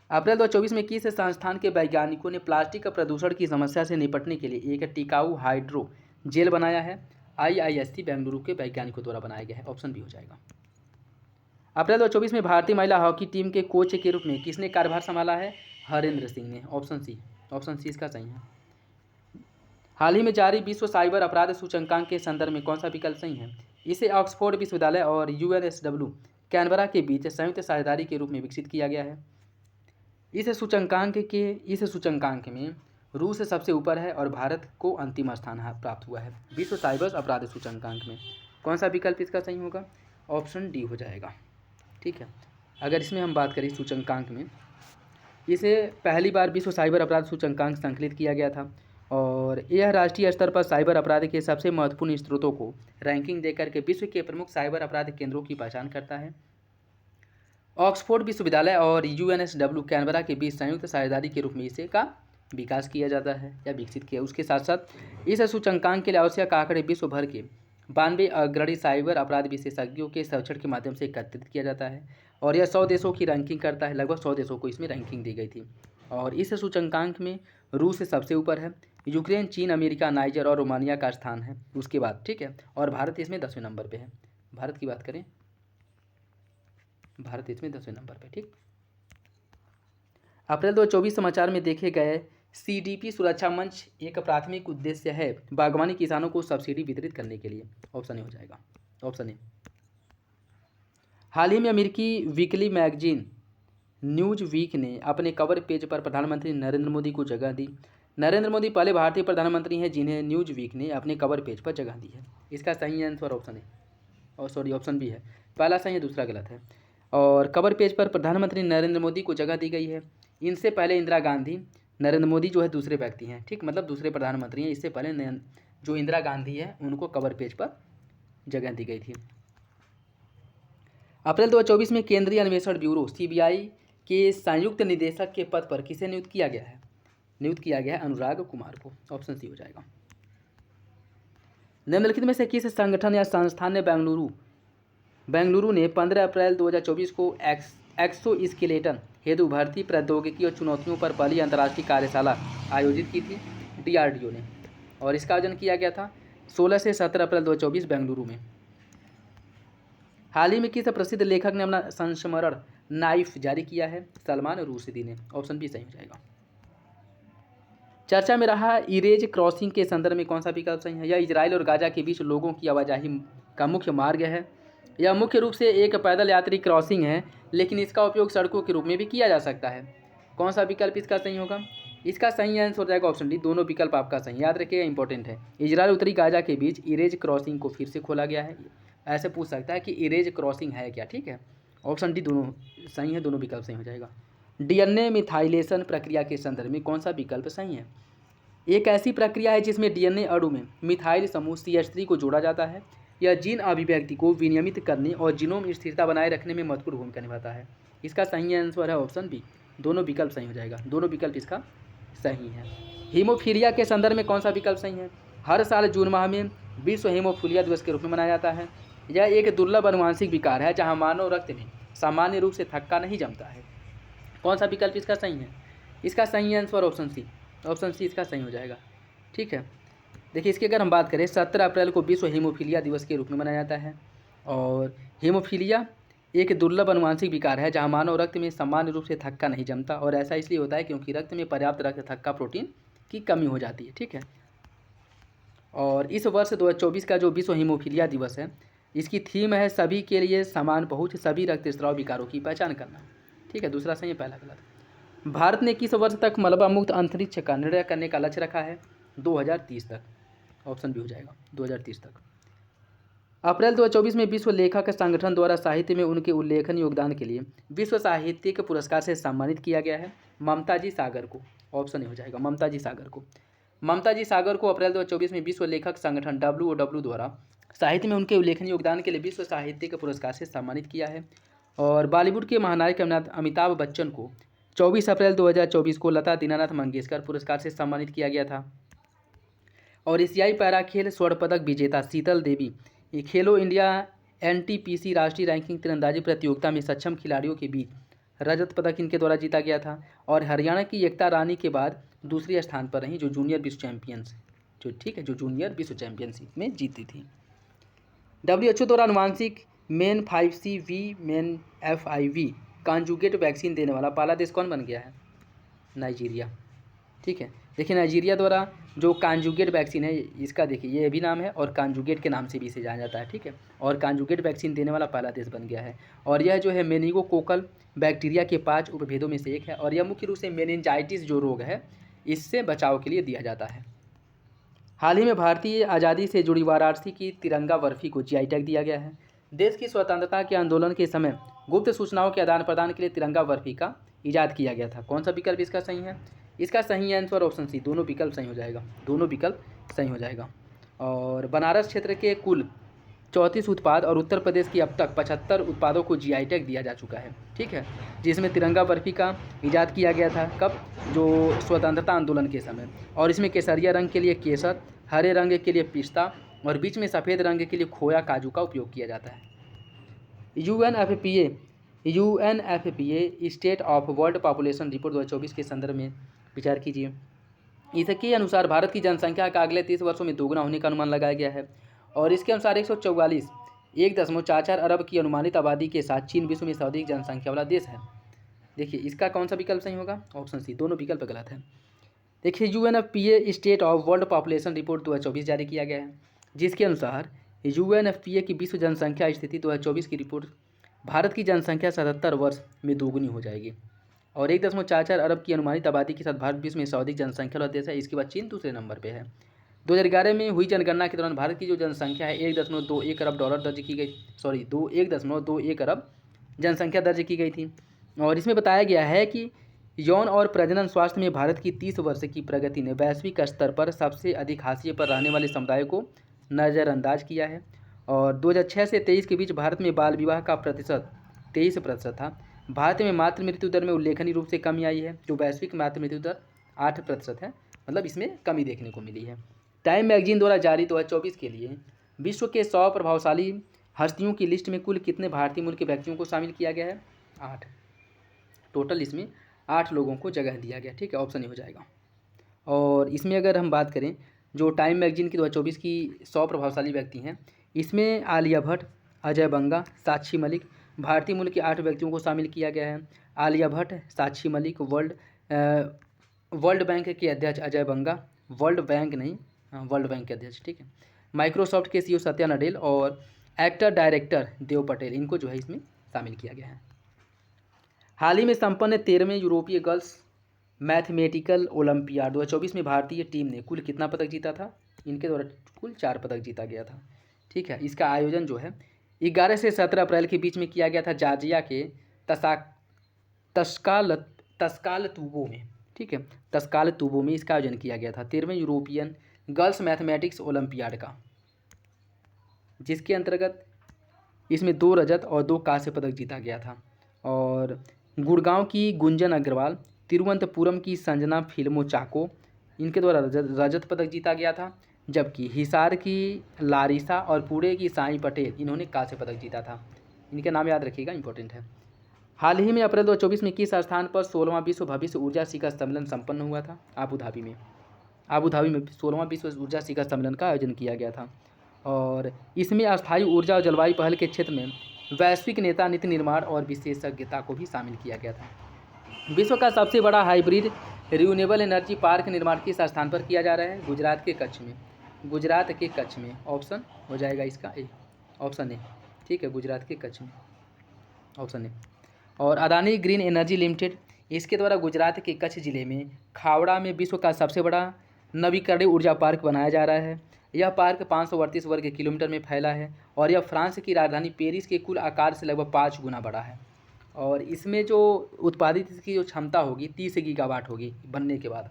अप्रैल 2024 में किस संस्थान के वैज्ञानिकों ने प्लास्टिक प्रदूषण की समस्या से निपटने के लिए एक टिकाऊ हाइड्रो जेल बनाया है? IISc बेंगलुरु के वैज्ञानिकों द्वारा बनाया गया है, ऑप्शन बी हो जाएगा। अप्रैल 2024 में भारतीय महिला हॉकी टीम के कोच के रूप में किसने कार्यभार संभाला है? हरेंद्र सिंह ने, ऑप्शन सी इसका सही है। हाल ही में जारी विश्व साइबर अपराध सूचकांक के संदर्भ में कौन सा विकल्प सही है? इसे ऑक्सफोर्ड विश्वविद्यालय और UNSW कैनबरा के बीच संयुक्त साझेदारी के रूप में विकसित किया गया है। इस सूचकांक में रूस सबसे ऊपर है और भारत को अंतिम स्थान प्राप्त हुआ है विश्व साइबर अपराध सूचकांक में। कौन सा विकल्प इसका सही होगा? ऑप्शन डी हो जाएगा, ठीक है। अगर इसमें हम बात करें सूचकांक में, इसे पहली बार विश्व साइबर अपराध सूचकांक संकलित किया गया था और यह राष्ट्रीय स्तर पर साइबर अपराध के सबसे महत्वपूर्ण स्रोतों को रैंकिंग देकर के विश्व के प्रमुख साइबर अपराध केंद्रों की पहचान करता है। ऑक्सफोर्ड विश्वविद्यालय और UNSW कैनबरा के बीच संयुक्त साझेदारी के रूप में इसे का विकास किया जाता है या विकसित किया। उसके साथ साथ इस सूचकांक के लिए आवश्यक आंकड़े विश्व भर के 92 अग्रणी साइबर अपराध विशेषज्ञों के सर्वेक्षण के माध्यम से एकत्रित किया जाता है और यह 100 देशों की रैंकिंग करता है। लगभग 100 देशों को इसमें रैंकिंग दी गई थी और इस सूचकांक में रूस सबसे ऊपर है, यूक्रेन, चीन, अमेरिका, नाइजर और रोमानिया का स्थान है उसके बाद, ठीक है। और भारत इसमें 10वें नंबर पे है। भारत की बात करें, भारत इसमें 10वें नंबर पे, ठीक। अप्रैल 2024 समाचार में देखे गए CDP सुरक्षा मंच एक प्राथमिक उद्देश्य है बागवानी किसानों को सब्सिडी वितरित करने के लिए, ऑप्शन ए हो जाएगा, ऑप्शन ए। हाल ही में अमेरिकी वीकली मैगजीन न्यूज वीक ने अपने कवर पेज पर प्रधानमंत्री नरेंद्र मोदी को जगह दी। नरेंद्र मोदी पहले भारतीय प्रधानमंत्री हैं जिन्हें न्यूज वीक ने अपने कवर पेज पर जगह दी है। इसका सही answer option A, option B है। पहला सही है, दूसरा गलत है। और कवर पेज पर प्रधानमंत्री नरेंद्र मोदी को जगह दी गई है। इनसे पहले इंदिरा गांधी, नरेंद्र मोदी जो है दूसरे व्यक्ति हैं, ठीक, मतलब दूसरे प्रधानमंत्री हैं। इससे पहले जो इंदिरा गांधी है उनको कवर पेज पर जगह दी गई थी। अप्रैल 2024 में केंद्रीय अन्वेषण ब्यूरो CBI के संयुक्त निदेशक के पद पर किसे नियुक्त किया गया है? नियुक्त किया गया है अनुराग कुमार को, ऑप्शन सी हो जाएगा। निम्नलिखित में से किस संगठन या संस्थान ने बेंगलुरु ने 15 अप्रैल 2024 को एक्सोस्केलेटन हेतु भर्ती प्रौद्योगिकी और चुनौतियों पर पहली अंतर्राष्ट्रीय कार्यशाला आयोजित की थी? DRDO ने, और इसका आयोजन किया गया था 16 से 17 अप्रैल 2024 बेंगलुरु में। हाल ही में किस प्रसिद्ध लेखक ने अपना संस्मरण नाइफ जारी किया है? सलमान रुश्दी ने, ऑप्शन बी सही हो जाएगा। चर्चा में रहा इरेज क्रॉसिंग के संदर्भ में कौन सा विकल्प सही है? यह इजराइल और गाजा के बीच लोगों की आवाजाही का मुख्य मार्ग है। यह मुख्य रूप से एक पैदल यात्री क्रॉसिंग है, लेकिन इसका उपयोग सड़कों के रूप में भी किया जा सकता है। कौन सा विकल्प इसका सही होगा? इसका सही आंसर हो जाएगा ऑप्शन डी। दोनों विकल्प आपका सही, याद रखिएगा, इंपॉर्टेंट है। इजराइल उत्तरी गाजा के बीच इरेज क्रॉसिंग को फिर से खोला गया है। ऐसे पूछ सकता है कि इरेज क्रॉसिंग है क्या, ठीक है। ऑप्शन डी दोनों सही है, दोनों विकल्प सही हो जाएगा। DNA मिथाइलेशन प्रक्रिया के संदर्भ में कौन सा विकल्प सही है? एक ऐसी प्रक्रिया है जिसमें DNA अणु में मिथाइल समूह CH3 को जोड़ा जाता है। यह जीन अभिव्यक्ति को विनियमित करने और जीनोम स्थिरता बनाए रखने में महत्वपूर्ण भूमिका निभाता है। इसका सही आंसर है ऑप्शन बी, दोनों विकल्प सही हो जाएगा, दोनों विकल्प इसका सही है। हीमोफीलिया के संदर्भ में कौन सा विकल्प सही है? हर साल जून माह में विश्व हीमोफीलिया दिवस के रूप में मनाया जाता है। यह एक दुर्लभ अनुवांशिक विकार है जहां मानव रक्त में सामान्य रूप से थक्का नहीं जमता है। कौन सा विकल्प इसका सही है? इसका सही answer option C, option C इसका सही हो जाएगा। ठीक है, देखिए इसकी अगर हम बात करें 17 अप्रैल को विश्व हीमोफीलिया दिवस के रूप में मनाया जाता है। और हीमोफीलिया एक दुर्लभ अनुवांशिक विकार है जहां मानव रक्त में सामान्य रूप से थक्का नहीं जमता, और ऐसा इसलिए होता है क्योंकि रक्त में पर्याप्त रक्त थक्का प्रोटीन की कमी हो जाती है। ठीक है, और इस वर्ष 2024 का जो विश्व हीमोफीलिया दिवस है, इसकी थीम है सभी के लिए समान पहुँच, सभी रक्तस्राव विकारों की पहचान करना। ठीक है, दूसरा सही है, पहला गलत। भारत ने किस वर्ष तक मलबा मुक्त अंतरिक्ष का निर्णय करने का लक्ष्य रखा है? 2030 तक, ऑप्शन बी हो जाएगा, 2030 तक। अप्रैल 2024 में विश्व लेखक संगठन द्वारा साहित्य में उनके उल्लेखनीय योगदान के लिए विश्व साहित्यिक पुरस्कार से सम्मानित किया गया है ममता जी सागर को, ऑप्शन ए हो जाएगा, ममता जी सागर को। ममता जी सागर को अप्रैल 2024 में विश्व लेखक संगठन WOW द्वारा साहित्य में उनके उल्लेखनीय योगदान के लिए विश्व साहित्यिक पुरस्कार से सम्मानित किया है। और बॉलीवुड के महानायक अमिताभ बच्चन को 24 अप्रैल 2024 को लता दीनानाथ मंगेशकर पुरस्कार से सम्मानित किया गया था। और एशियाई पैरा खेल स्वर्ण पदक विजेता शीतल देवी खेलो इंडिया NTPC राष्ट्रीय रैंकिंग तीरंदाजी प्रतियोगिता में सक्षम खिलाड़ियों के बीच रजत पदक इनके द्वारा जीता गया था। और हरियाणा की एकता रानी के बाद दूसरे स्थान पर रहीं जो जूनियर विश्व चैंपियंस, जो ठीक है, जो जूनियर विश्व चैंपियनशिप में जीती थी। WHO द्वारा अनुवांशिक main 5CV main FIV conjugate vaccine देने वाला पहला देश कौन बन गया है? नाइजीरिया। ठीक है, देखिए नाइजीरिया द्वारा जो कॉन्जुगेट वैक्सीन है, इसका देखिए ये भी नाम है और कॉन्जुगेट के नाम से भी इसे जाना जाता है। ठीक है, और कॉन्जुगेट वैक्सीन देने वाला पहला देश बन गया है। और यह जो है मेनिंगोकोकल बैक्टीरिया के 5 उपभेदों में से एक है, और यह मुख्य रूप से मेनिंजाइटिस जो रोग है इससे बचाव के लिए दिया जाता है। हाल ही में भारतीय आज़ादी से जुड़ी वाराणसी की तिरंगा बर्फी को GI टैग दिया गया है। देश की स्वतंत्रता के आंदोलन के समय गुप्त सूचनाओं के आदान प्रदान के लिए तिरंगा बर्फी का इजाद किया गया था। कौन सा विकल्प इसका सही है? इसका सही आंसर ऑप्शन सी, दोनों विकल्प सही हो जाएगा, दोनों विकल्प सही हो जाएगा। और बनारस क्षेत्र के कुल 34 उत्पाद और उत्तर प्रदेश की अब तक 75 उत्पादों को GI टैग दिया जा चुका है। ठीक है, जिसमें तिरंगा बर्फी का इजाद किया गया था कब? जो स्वतंत्रता आंदोलन के समय। और इसमें केसरिया रंग के लिए केसर, हरे रंग के लिए पिस्ता और बीच में सफ़ेद रंग के लिए खोया काजू का उपयोग किया जाता है। UNFPA state of world population report 2024 के संदर्भ में विचार कीजिए। इसके अनुसार भारत की जनसंख्या का अगले 30 वर्षों में दोगुना होने का अनुमान लगाया गया है। और इसके अनुसार 144 अरब की अनुमानित आबादी के साथ चीन विश्व में सर्वाधिक जनसंख्या वाला देश है। देखिए इसका कौन सा विकल्प सही होगा? ऑप्शन सी, दोनों विकल्प गलत है। देखिए UNFPA state of world population report 2024 जारी किया गया है, जिसके अनुसार UNFPA की विश्व जनसंख्या स्थिति 2024 की रिपोर्ट भारत की जनसंख्या 77 वर्ष में दोगुनी हो जाएगी। और 1.44 अरब की अनुमानित आबादी के साथ भारत विश्व में सर्वाधिक जनसंख्या वाला देश है। इसके बाद चीन दूसरे नंबर पे है। 2011 में हुई जनगणना के दौरान भारत की जो जनसंख्या है 1.21 अरब डॉलर दर्ज की गई, 1.21 अरब जनसंख्या दर्ज की गई थी। और इसमें बताया गया है कि यौन और प्रजनन स्वास्थ्य में भारत की 30 वर्ष की प्रगति ने वैश्विक स्तर पर सबसे अधिक हाशिए पर रहने वाले समुदाय को नज़रअंदाज किया है। और 2006 से 23 के बीच भारत में बाल विवाह का प्रतिशत 23% था। भारत में मातृ मृत्यु दर में उल्लेखनीय रूप से कमी आई है, जो वैश्विक मातृ मृत्यु दर 8% है, मतलब इसमें कमी देखने को मिली है। टाइम मैगजीन द्वारा जारी 2024 के लिए विश्व के 100 प्रभावशाली हस्तियों की लिस्ट में कुल कितने भारतीय मूल के व्यक्तियों को शामिल किया गया है? 8। टोटल इसमें 8 लोगों को जगह दिया गया। ठीक है, ऑप्शन ए हो जाएगा। और इसमें अगर हम बात करें जो टाइम मैगजीन की 2024 की 100 प्रभावशाली व्यक्ति हैं, इसमें आलिया भट्ट, अजय बंगा, साक्षी मलिक, भारतीय मूल के 8 व्यक्तियों को शामिल किया गया है। आलिया भट्ट, साक्षी मलिक, वर्ल्ड बैंक के अध्यक्ष अजय बंगा, वर्ल्ड बैंक के अध्यक्ष, ठीक है, माइक्रोसॉफ्ट के CEO सत्या नडेल और एक्टर डायरेक्टर देव पटेल, इनको जो है इसमें शामिल किया गया है। हाल ही में संपन्न 13वें यूरोपीय गर्ल्स मैथमेटिकल ओलंपियाड 2024 में भारतीय टीम ने कुल कितना पदक जीता था? इनके द्वारा कुल 4 पदक जीता गया था। ठीक है, इसका आयोजन जो है 11 से 17 अप्रैल के बीच में किया गया था जॉर्जिया के तस्कालतुबो में। ठीक है, तस्कालतुबो में इसका आयोजन किया गया था 13वें यूरोपियन गर्ल्स मैथमेटिक्स ओलंपियाड का, जिसके अंतर्गत इसमें 2 रजत और 2 कांस्य पदक जीता गया था। और गुड़गांव की गुंजन अग्रवाल, तिरुवनंतपुरम की संजना फिल्मो चाको, इनके द्वारा रजत पदक जीता गया था। जबकि हिसार की लारिसा और पुणे की साई पटेल, इन्होंने कांस्य पदक जीता था। इनके नाम याद रखिएगा, इंपॉर्टेंट है। हाल ही में अप्रैल 2024 में किस स्थान पर 16वां विश्व भविष्य ऊर्जा शिखर सम्मेलन संपन्न हुआ था? आबू धाबी में 16वां विश्व ऊर्जा शिखर सम्मेलन का आयोजन किया गया था। और इसमें अस्थायी ऊर्जा और जलवायु पहल के क्षेत्र में वैश्विक नेता, नीति निर्माण और विशेषज्ञता को भी शामिल किया गया था। विश्व का सबसे बड़ा हाइब्रिड रिन्यूएबल एनर्जी पार्क निर्माण किस स्थान पर किया जा रहा है? गुजरात के कच्छ में। गुजरात के कच्छ में ऑप्शन हो जाएगा इसका ए, ऑप्शन ए। ठीक है, गुजरात के कच्छ में, ऑप्शन ए। और अदानी ग्रीन एनर्जी लिमिटेड, इसके द्वारा गुजरात के कच्छ जिले में खावड़ा में विश्व का सबसे बड़ा नवीकरणीय ऊर्जा पार्क बनाया जा रहा है। यह पार्क 538 वर्ग किलोमीटर में फैला है और यह फ्रांस की राजधानी पेरिस के कुल आकार से लगभग 5 गुना बड़ा है। और इसमें जो उत्पादित इसकी जो क्षमता होगी 30 गीगावाट होगी बनने के बाद।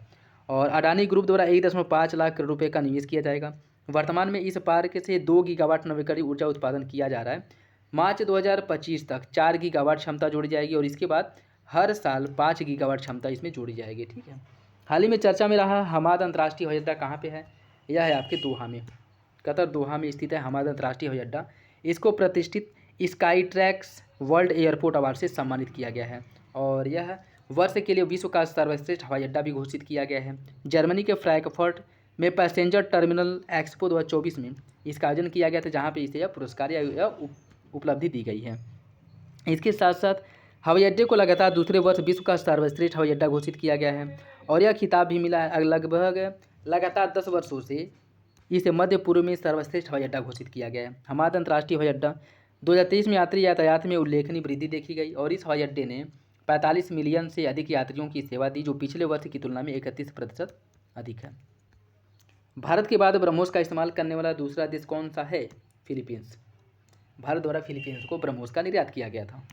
और अडानी ग्रुप द्वारा 1.5 लाख करोड़ रुपये का निवेश किया जाएगा। वर्तमान में इस पार्क से 2 गीगावाट नवीकरणीय ऊर्जा उत्पादन किया जा रहा है। मार्च 2025 तक 4 गीगावाट क्षमता जोड़ी जाएगी और इसके बाद हर साल 5 गीगावाट क्षमता इसमें जोड़ी जाएगी। ठीक है। हाल ही में चर्चा में रहा हमाद अंतर्राष्ट्रीय हवाई अड्डा कहाँ पे है? यह है आपके दोहा में, कतर दोहा में स्थित है हमाद अंतर्राष्ट्रीय हवाई अड्डा। इसको प्रतिष्ठित sky tracks world airport award से सम्मानित किया गया है और यह वर्ष के लिए विश्व का सर्वश्रेष्ठ हवाई अड्डा भी घोषित किया गया है। जर्मनी के फ्रैंकफर्ट में पैसेंजर टर्मिनल एक्सपो 2024 में इसका आयोजन किया गया था, जहाँ पे इसे यह पुरस्कार या उपलब्धि दी गई है। इसके साथ साथ हवाई अड्डे को लगातार दूसरे वर्ष विश्व का सर्वश्रेष्ठ हवाई अड्डा घोषित किया गया है और यह खिताब भी मिला है। लगभग लगातार 10 वर्षों से इसे मध्य पूर्व में सर्वश्रेष्ठ हवाई अड्डा घोषित किया गया है। हमाद अंतर्राष्ट्रीय हवाई अड्डा 2023 में यात्री यातायात में उल्लेखनीय वृद्धि देखी गई और इस हवाई अड्डे ने 45 मिलियन से अधिक यात्रियों की सेवा दी, जो पिछले वर्ष की तुलना में 31% अधिक है। भारत के बाद ब्रह्मोस का इस्तेमाल करने वाला दूसरा देश कौन सा है? फिलीपींस। भारत द्वारा फिलीपींस को ब्रह्मोस का निर्यात किया गया था।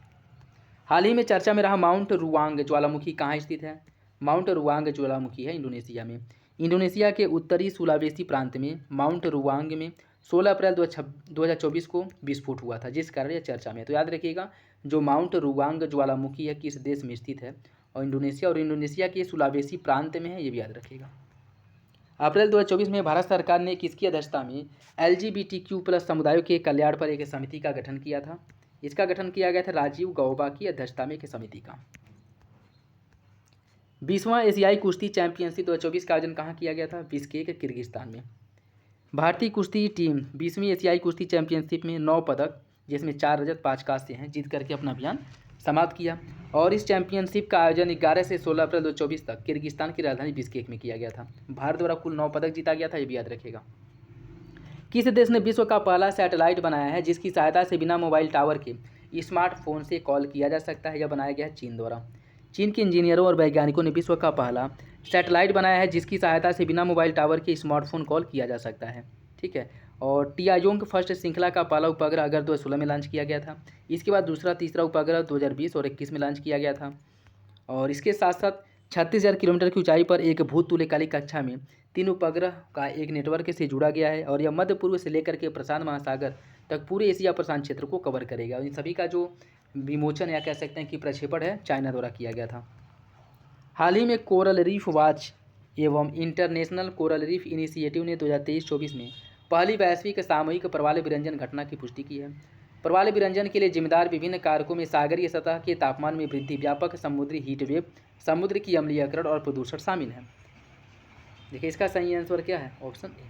हाल ही में चर्चा में रहा माउंट रुवांग ज्वालामुखी कहाँ स्थित है? माउंट रुवांग ज्वालामुखी है इंडोनेशिया में। इंडोनेशिया के उत्तरी सुलावेसी प्रांत में माउंट रुवांग में 16 अप्रैल 2024 को विस्फोट हुआ था, जिस कारण यह चर्चा में है। तो याद रखिएगा, जो माउंट रुवांग ज्वालामुखी है किस देश में स्थित है? और इंडोनेशिया के सुलावेसी प्रांत में है, ये भी याद रखिएगा। अप्रैल 2024 में भारत सरकार ने किसकी अध्यक्षता में LGBTQ+ समुदायों के कल्याण पर एक समिति का गठन किया था? इसका गठन किया गया था राजीव गौबा की अध्यक्षता में एक समिति का। 20वां एशियाई कुश्ती चैंपियनशिप 2024 का आयोजन कहाँ किया गया था? बिश्केक, किर्गिस्तान में। भारतीय कुश्ती टीम 20वीं एशियाई कुश्ती चैंपियनशिप में 9 पदक, जिसमें 4 रजत 5 कांस्य हैं, जीत करके अपना अभियान समाप्त किया। और इस चैंपियनशिप का आयोजन 11 से 16 अप्रैल 2024 तक किर्गिस्तान की राजधानी बिश्केक में किया गया था। भारत द्वारा कुल 9 पदक जीता गया था, ये भी याद रखेगा। किस देश ने विश्व का पहला सैटेलाइट बनाया है जिसकी सहायता से बिना मोबाइल टावर के स्मार्टफोन से कॉल किया जा सकता है? यह बनाया गया है चीन द्वारा। चीन के इंजीनियरों और वैज्ञानिकों ने विश्व का पहला सैटेलाइट बनाया है जिसकी सहायता से बिना मोबाइल टावर के स्मार्टफोन कॉल किया जा सकता है। ठीक है। और टियाजोंग फर्स्ट श्रृंखला का पहला उपग्रह अगस्त 2016 में लॉन्च किया गया था। इसके बाद दूसरा तीसरा उपग्रह 2020 और 21 में लॉन्च किया गया था। और इसके साथ साथ 36,000 किलोमीटर की ऊंचाई पर एक भूतुल्यकालिक कक्षा में 3 उपग्रह का एक नेटवर्क से जुड़ा गया है और यह मध्य पूर्व से लेकर के प्रशांत महासागर तक पूरे एशिया प्रशांत क्षेत्र को कवर करेगा। और इन सभी का जो विमोचन या कह सकते हैं कि प्रक्षेपण है चाइना द्वारा किया गया था। हाल ही में कोरल रीफ वॉच एवं इंटरनेशनल कोरल रीफ इनिशिएटिव ने 2023-24 में पहली वैश्विक सामूहिक प्रवाल विरंजन घटना की पुष्टि की है। प्रवाल विरंजन के लिए जिम्मेदार विभिन्न कारकों में सागरीय सतह के तापमान में वृद्धि, व्यापक समुद्री हीट वेव, समुद्र की अम्लीयकरण और प्रदूषण शामिल है। देखिए इसका सही आंसर क्या है? Option A.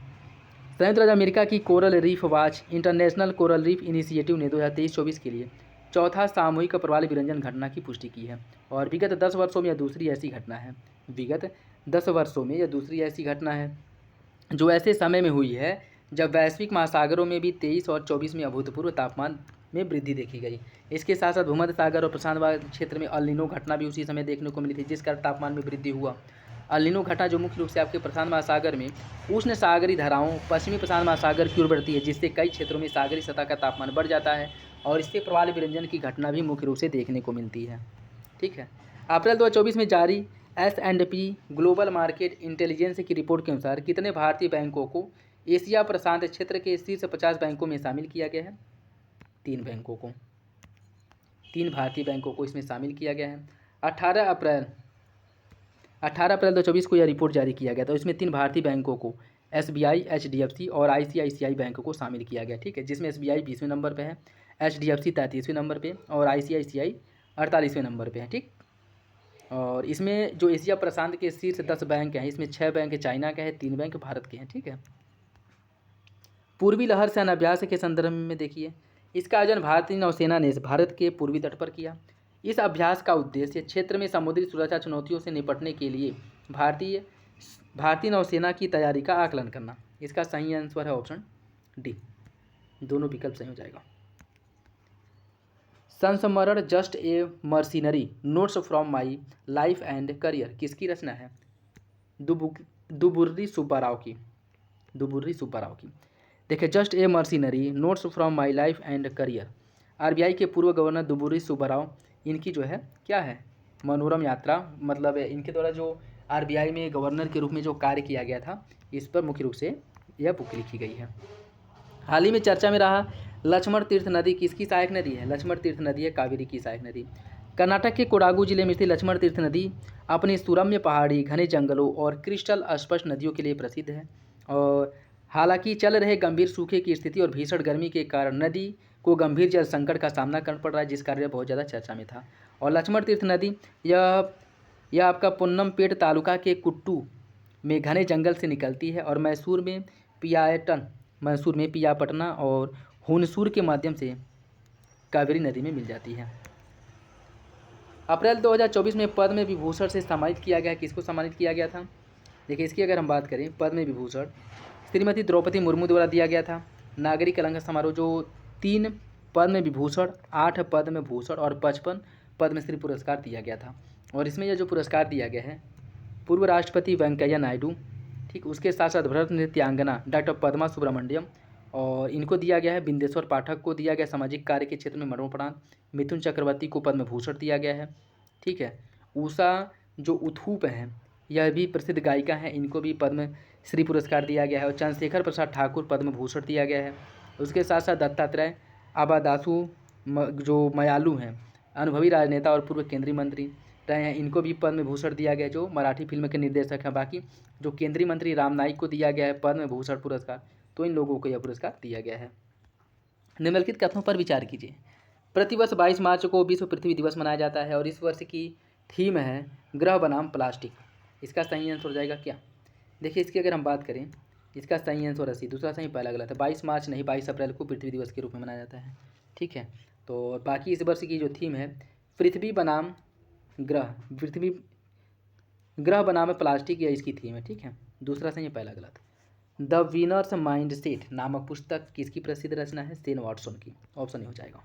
संयुक्त राज्य अमेरिका की coral reef watch international coral reef initiative ने 2023-24 के लिए चौथा सामूहिक प्रवाल विरंजन घटना की पुष्टि की है और विगत 10 वर्षों में यह दूसरी ऐसी घटना है। विगत 10 वर्षों में यह दूसरी ऐसी घटना है जो ऐसे समय में हुई है जब वैश्विक महासागरों में भी 23 और 24 में अभूतपूर्व तापमान में वृद्धि देखी गई। इसके साथ साथ भूमध्य सागर और प्रशांत महासागर क्षेत्र में अल नीनो घटना भी उसी समय देखने को मिली थी, जिस कारण तापमान में वृद्धि हुआ। अल नीनो घटना जो मुख्य रूप से आपके प्रशांत महासागर में उष्ण सागरी धाराओं पश्चिमी प्रशांत महासागर की ओर बढ़ती है, जिससे कई क्षेत्रों में सागरी सतह का तापमान बढ़ जाता है और इससे प्रवाल विरंजन की घटना भी मुख्य रूप से देखने को मिलती है। ठीक है। अप्रैल 2024 में जारी S&P ग्लोबल मार्केट इंटेलिजेंस की रिपोर्ट के अनुसार कितने भारतीय बैंकों को एशिया प्रशांत क्षेत्र के शीर्ष 50 बैंकों में शामिल किया गया है? 3 बैंकों को। 3 भारतीय बैंकों को इसमें शामिल किया गया है। 18 अप्रैल 2024 को यह रिपोर्ट जारी किया गया था। इसमें 3 भारतीय बैंकों को SBI, HDFC और ICICI बैंकों को शामिल किया गया, ठीक है, जिसमें SBI 20वें नंबर पे है, HDFC 33वें नंबर पे और ICICI 48वें नंबर पे है, ठीक। और इसमें जो एशिया प्रशांत के शीर्ष 10 बैंक हैं, इसमें 6 बैंक चाइना के हैं, 3 बैंक भारत के हैं, ठीक है। पूर्वी लहर सैन्य अभ्यास के संदर्भ में देखिए, इसका आयोजन भारतीय नौसेना ने भारत के पूर्वी तट पर किया। इस अभ्यास का उद्देश्य क्षेत्र में समुद्री सुरक्षा चुनौतियों से निपटने के लिए भारतीय नौसेना की तैयारी का आकलन करना। इसका सही आंसर है ऑप्शन डी, दोनों विकल्प सही हो जाएगा। संस्मरण just a mercenary notes from my life and career किसकी रचना है? दुबुर्री सुब्बाराव की। देखिए, just a mercenary notes from my life and career, RBI के पूर्व गवर्नर दुबुर्री सुब्बाराव, इनकी जो है क्या है, मनोरम यात्रा, मतलब इनके द्वारा जो RBI में गवर्नर के रूप में जो कार्य किया गया था, इस पर मुख्य रूप से यह बुक लिखी गई है। हाल ही में चर्चा में रहा लक्ष्मण तीर्थ नदी किसकी सहायक नदी है? लक्ष्मण तीर्थ नदी है कावेरी की सहायक नदी। कर्नाटक के कोडागु जिले में स्थित लक्ष्मण तीर्थ नदी अपनी सुरम्य पहाड़ी, घने जंगलों और क्रिस्टल स्पष्ट नदियों के लिए प्रसिद्ध है। और हालांकि चल रहे गंभीर सूखे की स्थिति और भीषण गर्मी के कारण नदी को गंभीर जल संकट का सामना करना पड़ रहा है, जिस कारण बहुत ज़्यादा चर्चा में था। और लक्ष्मण तीर्थ नदी यह आपका पुन्नमपेट तालुका के कुट्टू में घने जंगल से निकलती है और मैसूर में पियापटना और हुनसूर के माध्यम से कावेरी नदी में मिल जाती है। अप्रैल 2024 में पद्म विभूषण से सम्मानित किया गया। किसको सम्मानित किया गया था? देखिए, इसकी अगर हम बात करें, पद्म विभूषण श्रीमती द्रौपदी मुर्मू द्वारा दिया गया था। नागरिक अलंकार समारोह जो 3 पद्म विभूषण, 8 पद्म भूषण और 55 पद्मश्री पुरस्कार दिया गया था। और इसमें यह जो पुरस्कार दिया गया है पूर्व राष्ट्रपति वेंकैया नायडू, ठीक, उसके साथ साथ भरत नृत्यांगना डॉक्टर पद्मा सुब्रमण्यम, और इनको दिया गया है। बिंदेश्वर पाठक को दिया गया सामाजिक कार्य के क्षेत्र में मरणोपरांत। मिथुन चक्रवर्ती को पद्म भूषण दिया गया है, ठीक है। उषा जो उथूप हैं, यह भी प्रसिद्ध गायिका हैं, इनको भी पद्म श्री पुरस्कार दिया गया है। और चंद्रशेखर प्रसाद ठाकुर पद्म भूषण दिया गया है। उसके साथ साथ दत्तात्रेय आबादासु जो मयालू हैं, अनुभवी राजनेता और पूर्व केंद्रीय मंत्री रहे हैं, इनको भी पद्म भूषण दिया गया, जो मराठी फिल्म के निर्देशक हैं। बाकी जो केंद्रीय मंत्री राम नाईक को दिया गया है पद्म भूषण पुरस्कार, तो इन लोगों को यह पुरस्कार दिया गया है। निम्नलिखित कथनों पर विचार कीजिए। प्रतिवर्ष 22 मार्च को विश्व पृथ्वी दिवस मनाया जाता है और इस वर्ष की थीम है ग्रह बनाम प्लास्टिक। इसका सही आंसर हो जाएगा क्या? देखिए, इसकी अगर हम बात करें, इसका सही आंसर 80, दूसरा सही पहला गलत है। 22 मार्च नहीं, 22 अप्रैल को पृथ्वी दिवस के रूप में मनाया जाता है, ठीक है। तो बाकी इस वर्ष की जो थीम है पृथ्वी बनाम ग्रह बनाम प्लास्टिक, यह इसकी थीम है, ठीक है। दूसरा सही, पहला गलत। द विनर्स माइंडसेट नामक पुस्तक किसकी प्रसिद्ध रचना है? शेन वॉटसन की, ऑप्शन ए हो जाएगा।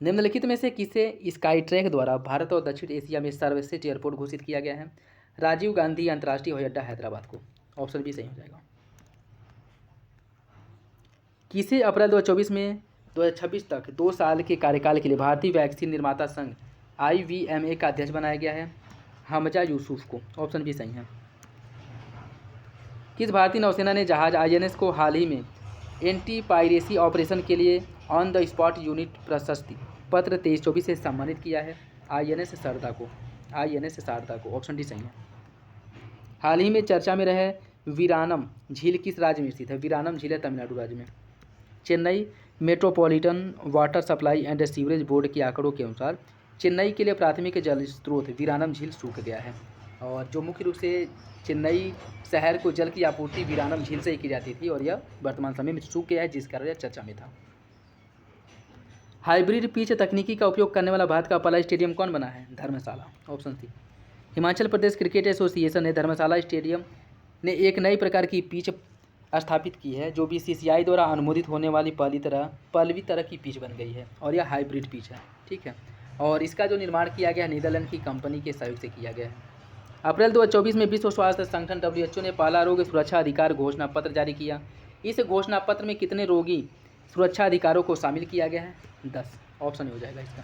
निम्नलिखित में से किसे स्काई ट्रैक द्वारा भारत और दक्षिण एशिया में सर्वश्रेष्ठ एयरपोर्ट घोषित किया गया है? राजीव गांधी अंतर्राष्ट्रीय हवाई अड्डा हैदराबाद को, ऑप्शन बी सही हो जाएगा। किसे अप्रैल 2024 में 2026 तक 2 साल के कार्यकाल के लिए भारतीय वैक्सीन निर्माता संघ IVMA का अध्यक्ष बनाया गया है? हमजा यूसुफ को, ऑप्शन बी सही है। किस भारतीय नौसेना ने जहाज INS को हाल ही में एंटी पायरेसी ऑपरेशन के लिए ऑन द स्पॉट यूनिट प्रशस्ति पत्र 2324 से सम्मानित किया है? INS शारदा को, ऑप्शन डी सही है। हाल ही में चर्चा में रहे वीरानम झील किस राज्य में स्थित है? वीरानम झील है तमिलनाडु राज्य में। Chennai metropolitan water supply and sewerage board के आंकड़ों के अनुसार चेन्नई के लिए प्राथमिक जल स्रोत वीरानम झील सूख गया है। और जो मुख्य रूप से चेन्नई शहर को जल की आपूर्ति वीरानम झील से ही की जाती थी और यह वर्तमान समय में सूख गया है, जिस कारण यह चर्चा में था। हाइब्रिड पिच तकनीकी का उपयोग करने वाला भारत का पहला स्टेडियम कौन बना है? धर्मशाला, option C. Himachal Pradesh cricket association ने धर्मशाला स्टेडियम ने एक नई प्रकार की पिच स्थापित की है, जो BCCI द्वारा अनुमोदित होने वाली पहलवी तरह की पिच बन गई है और यह हाइब्रिड पिच है, ठीक है। और इसका जो निर्माण किया गया नीदरलैंड की कंपनी के सहयोग से किया गया है। अप्रैल 2024 में विश्व स्वास्थ्य संगठन WHO ने पहला रोग सुरक्षा अधिकार घोषणा पत्र जारी किया। इस घोषणा पत्र में कितने रोगी सुरक्षा अधिकारों को शामिल किया गया है? 10, ऑप्शन हो जाएगा इसका।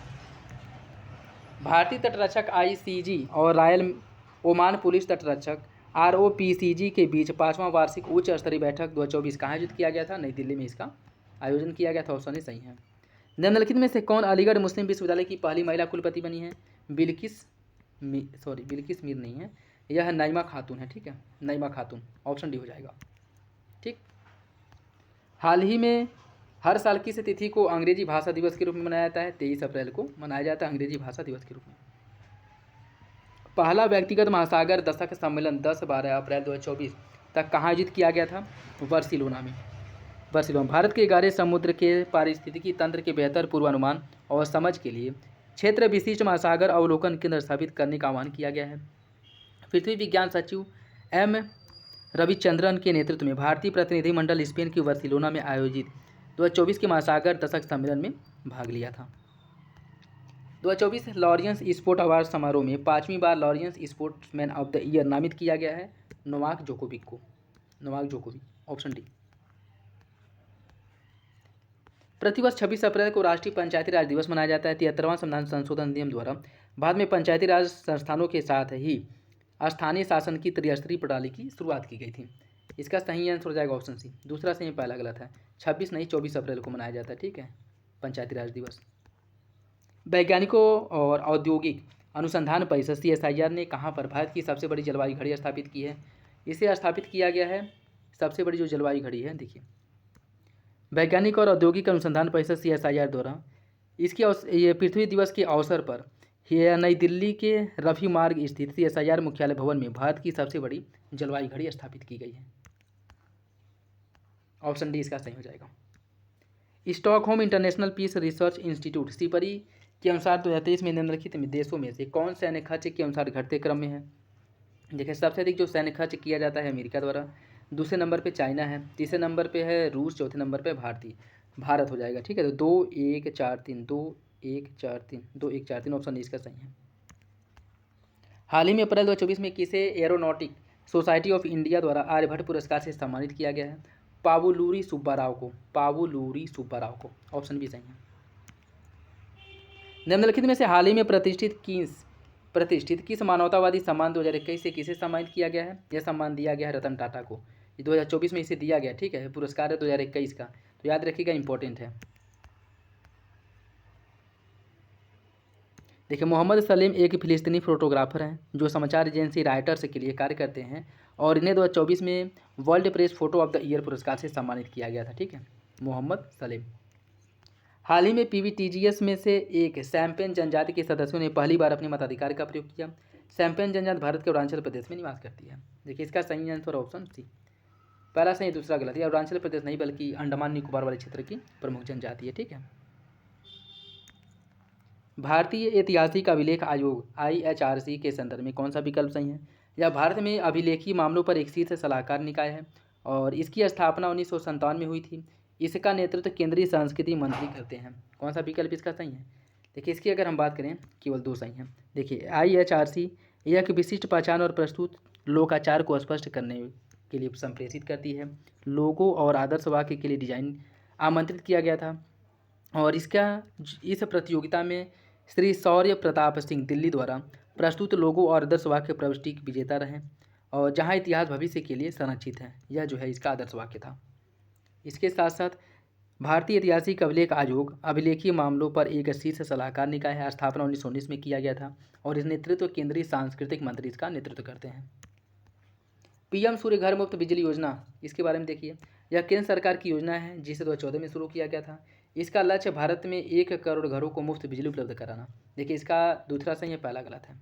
भारतीय तटरक्षक ICG और रॉयल ओमान पुलिस तटरक्षक ROPCG के बीच 5वां वार्षिक उच्च स्तरीय बैठक 2024 कहाँ आयोजित किया गया था? नई दिल्ली में इसका आयोजन किया गया था, ऑप्शन ही सही है। निम्नलिखित में से कौन अलीगढ़ मुस्लिम विश्वविद्यालय की पहली महिला कुलपति बनी है? बिल्किस बिल्किस मीर नहीं है, यह नाइमा खातून है। ठीक है, नाइमा खातून, ऑप्शन डी हो जाएगा। ठीक। हाल ही में हर साल किस तिथि को अंग्रेजी भाषा दिवस के रूप में मनाया जाता है? 23 अप्रैल को मनाया जाता है अंग्रेजी भाषा दिवस के रूप में। पहला व्यक्तिगत महासागर दशक सम्मेलन 10-12 अप्रैल 2024 तक कहाँ आयोजित किया गया था? बार्सिलोना में। बार्सिलोना। भारत के गहरे समुद्र के पारिस्थितिकी तंत्र के बेहतर पूर्वानुमान और समझ के लिए क्षेत्र विशिष्ट महासागर अवलोकन केंद्र स्थापित करने का आह्वान किया गया है। पृथ्वी विज्ञान सचिव एम रविचंद्रन के नेतृत्व में भारतीय प्रतिनिधिमंडल स्पेन की बार्सिलोना में आयोजित 2024 के महासागर दशक सम्मेलन में भाग लिया था। 2024 लॉरियंस स्पोर्ट अवार्ड समारोह में 5वीं बार Laureus sportsman of the year नामित किया गया है नोवाक जोकोविक को। Novak Djokovic, option D. प्रतिवर्ष 26 अप्रैल को राष्ट्रीय पंचायती राज दिवस मनाया जाता है। 73वां संविधान संशोधन अधिनियम द्वारा भारत में पंचायती राज संस्थानों के साथ ही स्थानीय शासन की त्रिस्तरीय प्रणाली की शुरुआत की गई थी। इसका सही आंसर हो जाएगा ऑप्शन सी। दूसरा सही, पहला गलत है। 26 नहीं 24 अप्रैल को मनाया जाता है। ठीक है, पंचायती राज दिवस। वैज्ञानिकों और औद्योगिक अनुसंधान परिषद CSIR ने कहाँ पर भारत की सबसे बड़ी जलवायु घड़ी स्थापित की है? इसे स्थापित किया गया है, सबसे बड़ी जो जलवायु घड़ी है, देखिए वैज्ञानिक और औद्योगिक अनुसंधान परिषद CSIR द्वारा इसके ये पृथ्वी दिवस के अवसर पर नई दिल्ली के रफी मार्ग स्थित CSIR मुख्यालय भवन में भारत की सबसे बड़ी जलवायु घड़ी स्थापित की गई है। ऑप्शन डी इसका सही हो जाएगा। Stockholm International Peace Research Institute SIPRI के अनुसार 2023 में निम्नलिखित देशों में से कौन सैन्य खर्च के अनुसार घटते क्रम में है? देखिए, सबसे अधिक जो सैन्य खर्च किया जाता है अमेरिका द्वारा, दूसरे नंबर पे चाइना है, तीसरे नंबर पे है रूस, चौथे नंबर पे भारत हो जाएगा। ठीक है, तो 2-1-4-3 2-1-4-3 2-1-4-3 ऑप्शन डी इसका सही है। हाल ही में अप्रैल 2024 में किसे एरोनॉटिक सोसाइटी ऑफ इंडिया द्वारा आर्यभट्ट पुरस्कार से सम्मानित किया गया है? पावुलूरी सुब्बाराव को। ऑप्शन बी सही है। निम्नलिखित में से हाल ही में प्रतिष्ठित किस मानवतावादी सम्मान 2021 से किसे सम्मानित किया गया है? यह सम्मान दिया गया है रतन टाटा को। 2024 में इसे दिया गया। ठीक है, पुरस्कार है 2021 का, तो याद रखिएगा, इंपॉर्टेंट है। देखिए, मोहम्मद सलीम एक फिलिस्तीनी फोटोग्राफर हैं जो समाचार एजेंसी राइटर्स के लिए कार्य करते हैं और इन्हें 2024 में world press photo of the year पुरस्कार से सम्मानित किया गया था। ठीक है, मोहम्मद सलीम। हाल ही में PVTGS में से एक सैम्पेन जनजाति के सदस्यों ने पहली बार अपने मताधिकार का प्रयोग किया। सैम्पेन जनजाति भारत के अरुणाचल प्रदेश में निवास करती है। देखिए, इसका सही आंसर ऑप्शन सी। पहला सही, दूसरा गलत। अरुणाचल प्रदेश नहीं बल्कि अंडमान निकोबार वाले क्षेत्र की प्रमुख जनजाति है। ठीक है। भारतीय ऐतिहासिक अभिलेख आयोग IHRC के संदर्भ में कौन सा विकल्प सही है? यह भारत में अभिलेखीय मामलों पर एक शीर्ष सलाहकार निकाय है और इसकी स्थापना 1957 में हुई थी। इसका नेतृत्व केंद्रीय संस्कृति मंत्री करते हैं। कौन सा विकल्प इसका सही है? देखिए, इसकी अगर हम बात करें, केवल 2 सही हैं। देखिए, IHRC यह एक विशिष्ट पहचान और प्रस्तुत लोकाचार को स्पष्ट करने के लिए संप्रेषित करती है। लोगो और आदर्श वाक्य के लिए डिजाइन आमंत्रित किया गया था और इस प्रतियोगिता में श्री शौर्य प्रताप सिंह दिल्ली द्वारा प्रस्तुत लोगो और आदर्श वाक्य प्रविष्टि विजेता रहे और जहां इतिहास भविष्य के लिए संरक्षित है, यह जो है इसका आदर्श वाक्य था। इसके साथ साथ भारतीय ऐतिहासिक अभिलेख आयोग अभिलेखीय मामलों पर एक शीर्ष सलाहकार निकाय है। स्थापना 1919 में किया गया था और इस नेतृत्व केंद्रीय सांस्कृतिक मंत्री इसका नेतृत्व करते हैं। PM सूर्य घर मुफ्त बिजली योजना, इसके बारे में देखिए, यह केंद्र सरकार की योजना है जिसे 2014 में शुरू किया गया था। इसका लक्ष्य भारत में 1 करोड़ घरों को मुफ्त बिजली उपलब्ध कराना। देखिए, इसका दूसरा सही है, पहला गलत है।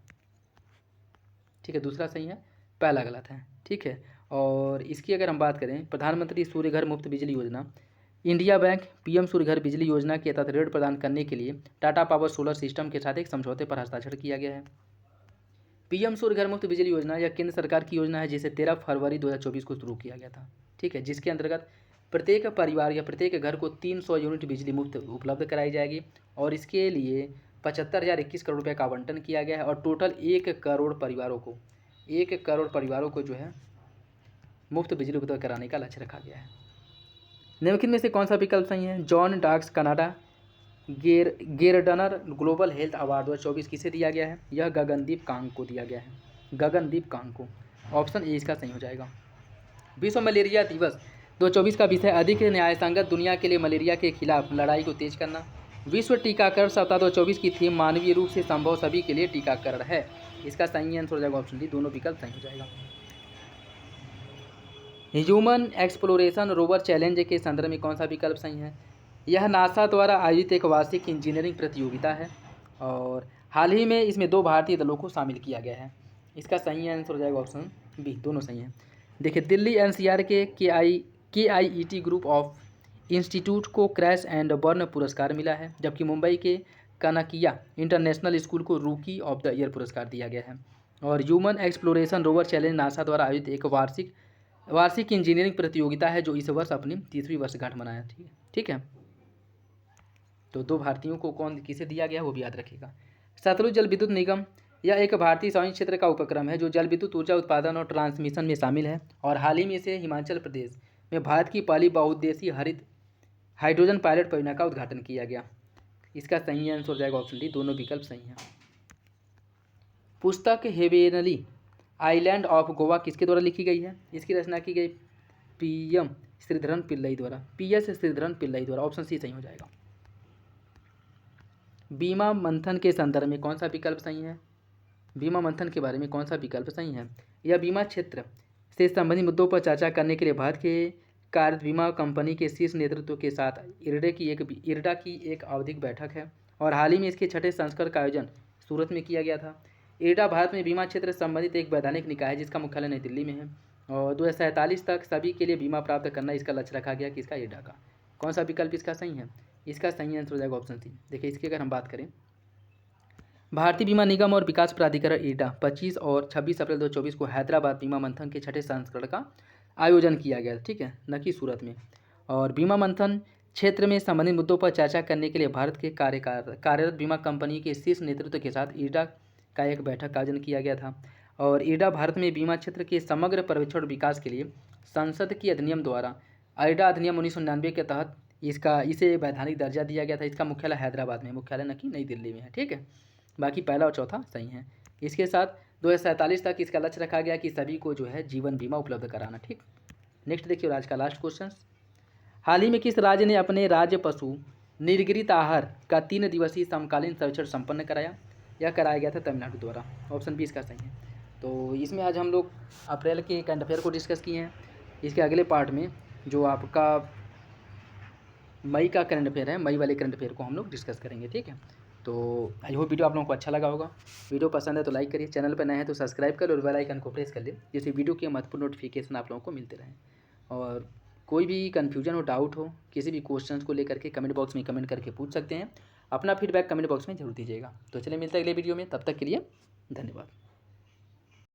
ठीक है, दूसरा सही है, पहला गलत है। ठीक है, और इसकी अगर हम बात करें, प्रधानमंत्री सूर्य घर मुफ्त बिजली योजना, इंडिया बैंक PM सूर्य घर बिजली योजना के तहत ऋण प्रदान करने के लिए टाटा पावर सोलर सिस्टम के साथ एक समझौते पर हस्ताक्षर किया गया है। PM सूर्य घर मुफ्त बिजली योजना यह केंद्र सरकार की योजना है जिसे 13 फरवरी 2024 को शुरू किया गया था। ठीक है, जिसके अंतर्गत प्रत्येक परिवार या प्रत्येक घर को 300 यूनिट बिजली मुफ्त उपलब्ध कराई जाएगी और इसके लिए 75,021 करोड़ रुपये का आवंटन किया गया है और टोटल 1 करोड़ परिवारों को जो है मुफ्त बिजली उपलब्ध कराने का लक्ष्य रखा गया है। निम्नलिखित में से कौन सा विकल्प सही है? John Dirks Canada Gairdner Global Health Award 2024 किसे दिया गया है? यह गगनदीप कांग को दिया गया है। गगनदीप कांग को। ऑप्शन ए इसका सही हो जाएगा। विश्व मलेरिया दिवस 2024 का विषय अधिक न्यायसंगत दुनिया के लिए मलेरिया के खिलाफ लड़ाई को तेज करना। विश्व टीकाकरण सप्ताह 2024 की थीम मानवीय रूप से संभव सभी के लिए टीकाकरण है। इसका सही आंसर हो जाएगा ऑप्शन डी, दोनों विकल्प सही हो जाएगा। ह्यूमन एक्सप्लोरेशन रोवर चैलेंज के संदर्भ में कौन सा विकल्प सही है? यह नासा द्वारा आयोजित एक वार्षिक इंजीनियरिंग प्रतियोगिता है और हाल ही में इसमें 2 भारतीय दलों को शामिल किया गया है। इसका सही आंसर हो जाएगा ऑप्शन बी, दोनों सही हैं। देखिए, दिल्ली एनसीआर के केआईईटी ग्रुप ऑफ इंस्टीट्यूट को क्रैश एंड बर्न पुरस्कार मिला है, जबकि मुंबई के कनकिया इंटरनेशनल स्कूल को रूकी ऑफ द ईयर पुरस्कार दिया गया है। और human exploration rover challenge NASA द्वारा आयोजित एक वार्षिक इंजीनियरिंग प्रतियोगिता है जो इस वर्ष अपनी 30वीं वर्षगांठ मनाया थी। ठीक है, तो 2 भारतीयों को किसे दिया गया वो भी याद रखिएगा। सतलुज जल विद्युत निगम यह एक भारतीय स्वायत्त क्षेत्र का उपक्रम है जो जल विद्युत ऊर्जा उत्पादन और ट्रांसमिशन में शामिल है और हाल ही में इसे हिमाचल प्रदेश में भारत की पहली बहुउद्देशीय हरित हाइड्रोजन पायलट परियोजना का उद्घाटन किया गया। इसका सही आंसर हो जाएगा ऑप्शन डी, दोनों विकल्प सही हैं। पुस्तक हेवेनली आइलैंड ऑफ गोवा किसके द्वारा लिखी गई है? इसकी रचना की गई पीएस श्रीधरन पिल्लई द्वारा। ऑप्शन सी सही हो जाएगा। बीमा मंथन के संदर्भ में कौन सा विकल्प सही है? बीमा मंथन के बारे में कौन सा विकल्प सही है? यह बीमा क्षेत्र से संबंधित मुद्दों पर चर्चा करने के लिए भारत के कार्य बीमा कंपनी के शीर्ष नेतृत्व के साथ इरडा की एक आवधिक बैठक है और हाल ही में इसके 6ठे संस्करण का आयोजन सूरत में किया गया था। इरडा भारत में बीमा क्षेत्र से संबंधित एक वैधानिक निकाय है जिसका मुख्यालय नई दिल्ली में है और 2047 तक सभी के लिए बीमा प्राप्त करना इसका लक्ष्य रखा गया। किसका? इरडा का। कौन सा विकल्प इसका सही है? इसका सही आंसर हो जाएगा ऑप्शन सी। देखिए, इसकी अगर हम बात करें, भारतीय बीमा निगम और विकास प्राधिकरण इरडा 25 और 26 अप्रैल 2024 को हैदराबाद बीमा मंथन के 6ठे संस्करण का आयोजन किया गया। ठीक है, न कि सूरत में। और बीमा मंथन क्षेत्र में संबंधित मुद्दों पर चर्चा करने के लिए भारत के कार्यरत बीमा कंपनी के शीर्ष नेतृत्व के साथ इरडा का एक बैठक का आयोजन किया गया था और इरडा भारत में बीमा क्षेत्र के समग्र पर्यवेक्षण और विकास के लिए संसद के अधिनियम द्वारा इरडा अधिनियम 1999 के तहत इसे वैधानिक दर्जा दिया गया था। इसका मुख्यालय हैदराबाद में, मुख्यालय न कि नई दिल्ली में है। ठीक है, बाकी पहला और चौथा सही है। इसके साथ 2047 तक इसका लक्ष्य रखा गया कि सभी को जो है जीवन बीमा उपलब्ध कराना। ठीक, नेक्स्ट देखिए, आज का लास्ट क्वेश्चन। हाल ही में किस राज्य ने अपने राज्य पशु निर्गरित आहार का 3 दिवसीय समकालीन सर्वेक्षण संपन्न कराया? यह कराया गया था तमिलनाडु द्वारा। ऑप्शन बी इसका सही है। तो इसमें आज हम लोग अप्रैल के करंट अफेयर को डिस्कस किए हैं। इसके अगले पार्ट में जो आपका मई का करंट अफेयर है, मई वाले करंट अफेयर को हम लोग डिस्कस करेंगे। ठीक है, तो आई होप वीडियो आप लोगों को अच्छा लगा होगा। वीडियो पसंद है तो लाइक करिए, चैनल पर नए हैं तो सब्सक्राइब कर और बेल आइकन को प्रेस कर ले, जिससे वीडियो के महत्वपूर्ण नोटिफिकेशन आप लोगों को मिलते रहें। और कोई भी कन्फ्यूजन हो, डाउट हो, किसी भी क्वेश्चन को लेकर के कमेंट बॉक्स में कमेंट करके पूछ सकते हैं। अपना फीडबैक कमेंट बॉक्स में जरूर दीजिएगा। तो चलिए, मिलते हैं अगले वीडियो में, तब तक के लिए धन्यवाद।